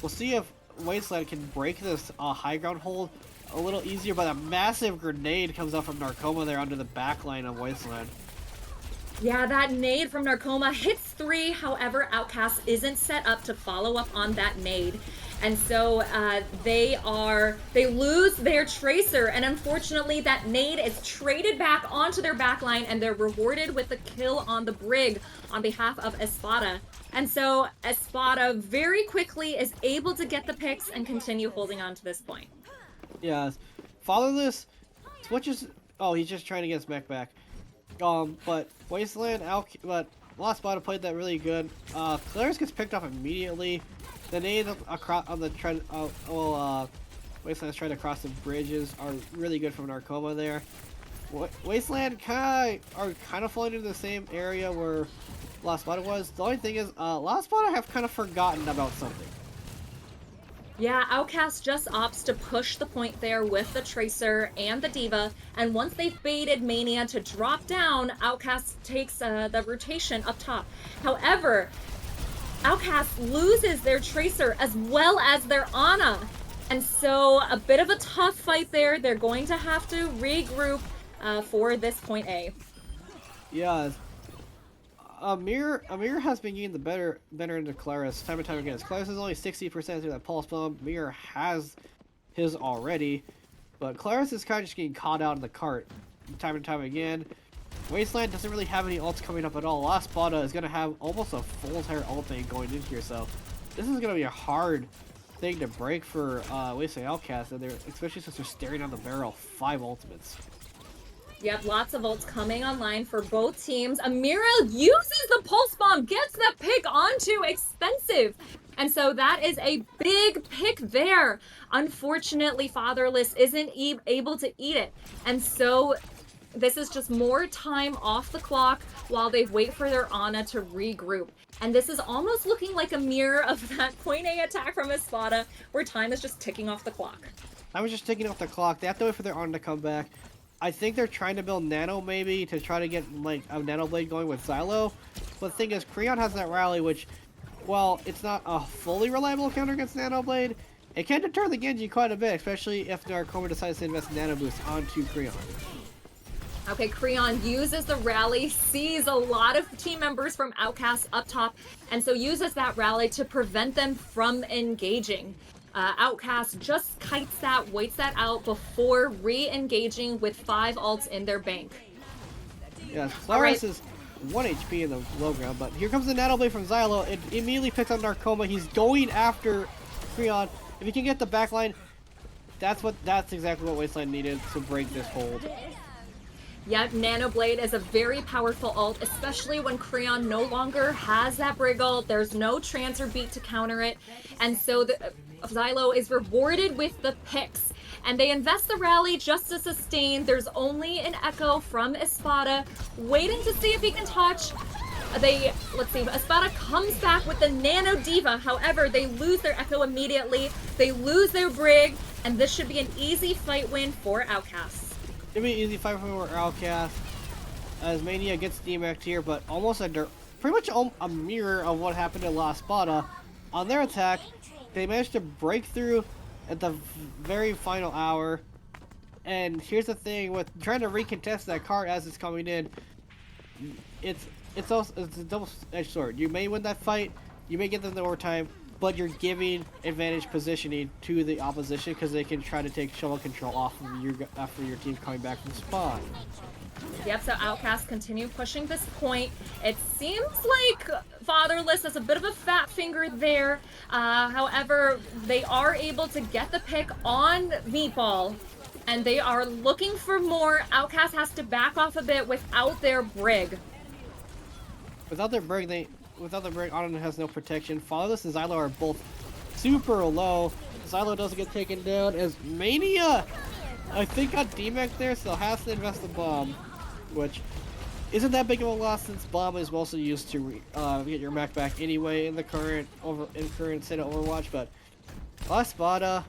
Speaker 4: we'll see if Wasteland can break this high ground hold a little easier, but a massive grenade comes out from Narcoma there under the back line of Wasteland.
Speaker 7: Yeah, that nade from Narcoma hits 3. However, Outcast isn't set up to follow up on that nade. And so they lose their Tracer, and unfortunately that nade is traded back onto their backline, and they're rewarded with the kill on the Brig on behalf of Espada. And so Espada very quickly is able to get the picks and continue holding on to this point.
Speaker 4: Yeah, Fatherless switches. Oh, he's just trying to get his mech back. But Wasteland but Lost Spot played that really good. Claris gets picked up immediately. The nades across on the trend. Wasteland's trying to cross the bridges are really good from Narcoma there. Wasteland are kind of falling into the same area where Lost Spot was. The only thing is, Lost Spot have kind of forgotten about something.
Speaker 7: Yeah, Outcast just opts to push the point there with the Tracer and the D.Va, and once they've baited Mania to drop down, Outcast takes the rotation up top. However, Outcast loses their Tracer as well as their Ana, and so a bit of a tough fight there. They're going to have to regroup for this point A.
Speaker 4: Yeah. Amir has been getting the better into Claris time and time again. Claris is only 60% through that pulse bomb. Amir has his already, but Claris is kind of just getting caught out in the cart time and time again. Wasteland doesn't really have any ults coming up at all. Lost Spada is going to have almost a full entire ult thing going in here, so this is going to be a hard thing to break for Wasteland Outcasts, and especially since they're staring down the barrel 5 ultimates.
Speaker 7: Yep, lots of ults coming online for both teams. Amira uses the pulse bomb, gets the pick onto Expensive. And so that is a big pick there. Unfortunately, Fatherless isn't able to eat it. And so this is just more time off the clock while they wait for their Ana to regroup. And this is almost looking like a mirror of that point A attack from Espada, where time is just ticking off the clock.
Speaker 4: I was just ticking off the clock. They have to wait for their Ana to come back. I think they're trying to build Nano maybe to try to get like a Nano Blade going with Xylo. But the thing is, Creon has that rally, which, well, it's not a fully reliable counter against Nano Blade. It can deter the Genji quite a bit, especially if Narcoma decides to invest Nano Boost onto Creon.
Speaker 7: Okay, Creon uses the rally, sees a lot of team members from Outcasts up top, and so uses that rally to prevent them from engaging. Outcast just kites that, waits that out before re-engaging with 5 ults in their bank.
Speaker 4: Yeah, Claris is 1 HP in the low ground, but here comes the Nano Blade from Xylo. It immediately picks up Narcoma. He's going after Creon. If he can get the backline, that's exactly what Wasteland needed to break this hold.
Speaker 7: Yep, Nano Blade is a very powerful ult, especially when Creon no longer has that Brig ult. There's no trance or beat to counter it. And so Xylo is rewarded with the picks. And they invest the rally just to sustain. There's only an echo from Espada, waiting to see if he can touch. Let's see, Espada comes back with the Nano D.Va. However, they lose their echo immediately. They lose their Brig, and this should be an easy fight win for Outcasts.
Speaker 4: It'll be an easy fight for Outcast as Mania gets DMA'd here, but almost pretty much a mirror of what happened to La Espada. On their attack, they managed to break through at the very final hour. And here's the thing with trying to recontest that card as it's coming in. It's a double-edged sword. You may win that fight, you may get them in overtime, but you're giving advantage positioning to the opposition because they can try to take shovel control off of you after your team coming back from spawn.
Speaker 7: Yep, so Outcasts continue pushing this point. It seems like Fatherless has a bit of a fat finger there. However, they are able to get the pick on Meatball. and they are looking for more. Outcast has to back off a bit without their Brig.
Speaker 4: Without their Brig, Autumn has no protection. Fatherless and Xylo are both super low. Xylo doesn't get taken down as Mania, I think, got DMAC there, so has to invest the bomb, which isn't that big of a loss since bomb is mostly used to get your Mac back anyway in the current state of Overwatch. But Espada,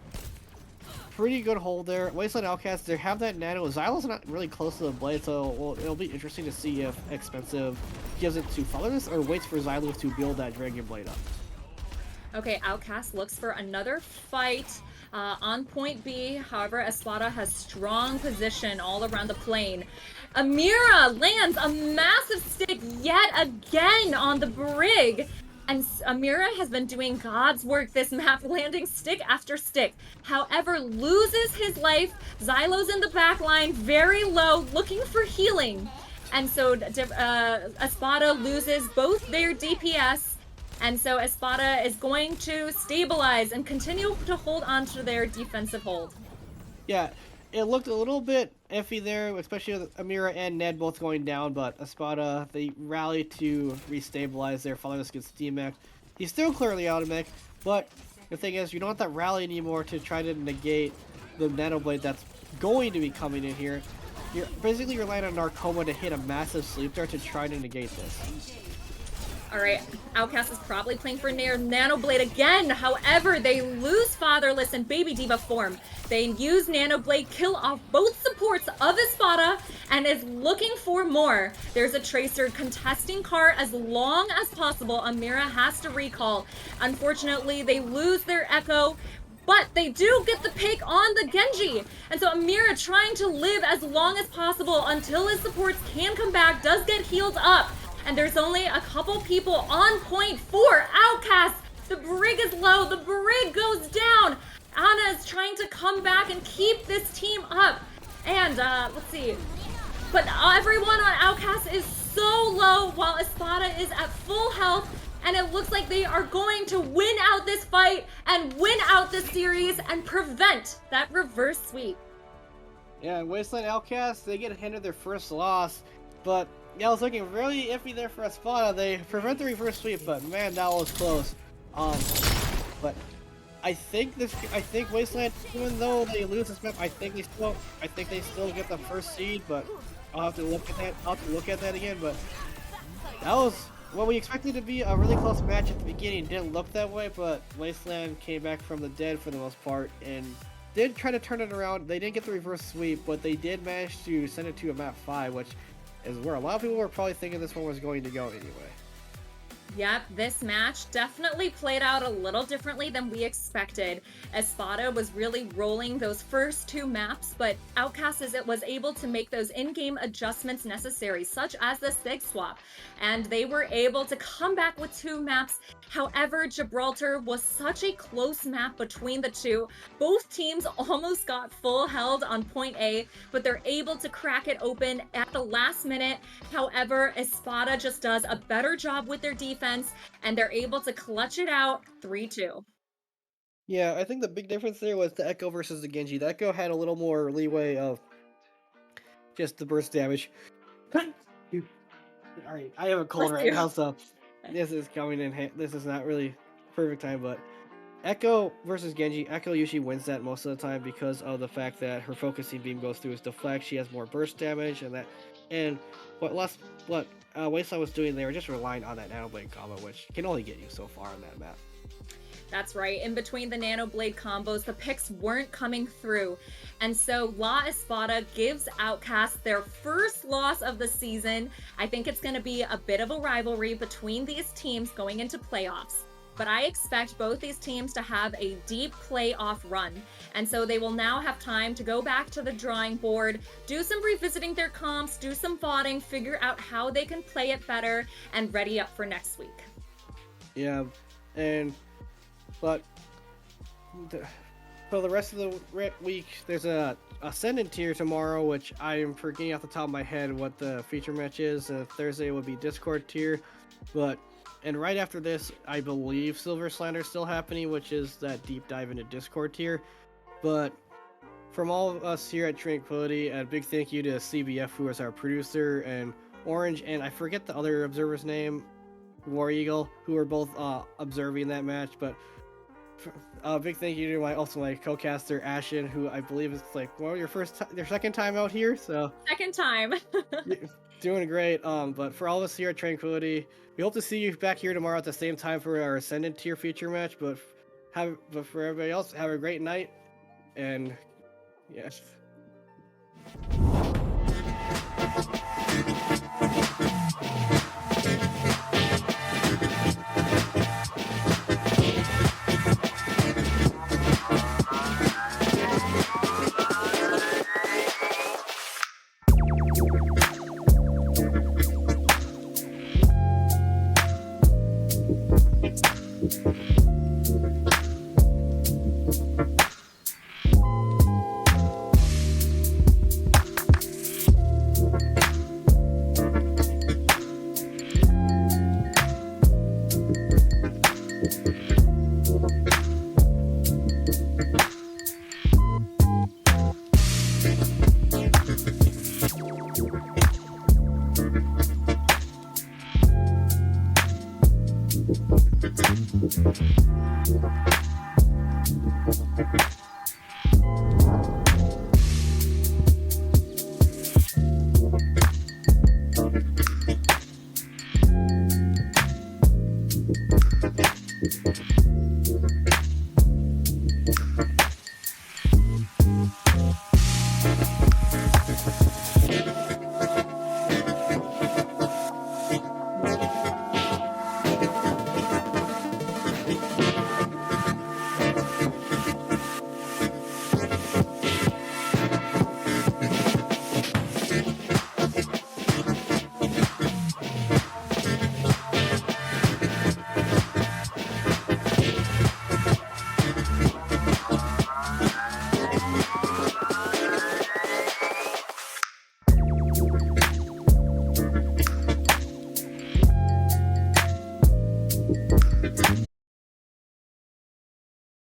Speaker 4: pretty good hold there. Wasteland Outcasts, they have that nano. Xylo's not really close to the blade, so it'll be interesting to see if Expensive gives it to Fatherless or waits for Xylo to build that Dragon Blade up.
Speaker 7: Okay, Outcast looks for another fight on point B. However, Espada has strong position all around the plane. Amira lands a massive stick yet again on the Brig. And Amira has been doing God's work this map, landing stick after stick. However, loses his life. Xylo's in the back line, very low, looking for healing. And so Espada loses both their DPS. And so Espada is going to stabilize and continue to hold on to their defensive hold.
Speaker 4: Yeah, it looked a little bit iffy there, especially with Amira and Ned both going down, but Espada, they rally to restabilize their Fatherless gets DMAC. He's still clearly out of mech, but the thing is, you don't have that rally anymore to try to negate the Nano Blade that's going to be coming in here. You're relying on Narcoma to hit a massive sleep dart to try to negate this.
Speaker 7: Alright, Outcast is probably playing for Nano Blade again. However, they lose Fatherless and Baby Diva form. They use Nano Blade, kill off both supports of Espada, and is looking for more. There's a Tracer contesting car as long as possible. Amira has to recall. Unfortunately, they lose their Echo, but they do get the pick on the Genji. And so Amira, trying to live as long as possible until his supports can come back, does get healed up. And there's only a couple people on point for Outcasts. The Brig is low. The Brig goes down. Ana is trying to come back and keep this team up. And let's see. But everyone on Outcasts is so low while Espada is at full health. And it looks like they are going to win out this fight and win out this series and prevent that reverse sweep.
Speaker 4: Yeah, Wasteland Outcasts, they get handed their first loss. But yeah, it was looking really iffy there for Espada. They prevent the reverse sweep, but man, that was close. But I think Wasteland, even though they lose this map, I think they still get the first seed. But I'll have to look at that again. But that was what we expected to be a really close match at the beginning. Didn't look that way, but Wasteland came back from the dead for the most part and did try to turn it around. They didn't get the reverse sweep, but they did manage to send it to a map 5, which is where a lot of people were probably thinking this one was going to go anyway.
Speaker 7: Yep, this match definitely played out a little differently than we expected. Espada was really rolling those first 2 maps, but Outcasts was able to make those in-game adjustments necessary, such as the SIG swap, and they were able to come back with 2 maps. However, Gibraltar was such a close map between the two. Both teams almost got full held on point A, but they're able to crack it open at the last minute. However, Espada just does a better job with their defense, and they're able to clutch it out 3-2.
Speaker 4: Yeah, I think the big difference there was the Echo versus the Genji. The Echo had a little more leeway of just the burst damage. Alright, I have a cold right now, so this is coming in. This is not really perfect time, but Echo versus Genji. Echo usually wins that most of the time because of the fact that her focusing beam goes through his deflect. She has more burst damage, and what Wasteland was doing, they were just relying on that Nano Blade combo, which can only get you so far on that map.
Speaker 7: That's right. In between the Nano Blade combos, the picks weren't coming through. And so La Espada gives Outcast their first loss of the season. I think it's going to be a bit of a rivalry between these teams going into playoffs. But I expect both these teams to have a deep playoff run. And so they will now have time to go back to the drawing board, do some revisiting their comps, do some voting, figure out how they can play it better, and ready up for next week.
Speaker 4: Yeah, but for the rest of the week, there's a Ascendant Tier tomorrow, which I am forgetting off the top of my head what the feature match is. Thursday will be Discord Tier, and right after this, I believe Silver Slander is still happening, which is that deep dive into Discord Tier. But from all of us here at Tranquility, a big thank you to CBF, who is our producer, and Orange, and I forget the other observer's name, Wareagle, who were both observing that match. But a big thank you to my co-caster Ashen, who I believe is like your second time out here, so
Speaker 7: Second time.
Speaker 4: doing great. But for all of us here at Tranquility, we hope to see you back here tomorrow at the same time for our Ascendant Tier feature match. But for everybody else, have a great night, and yes.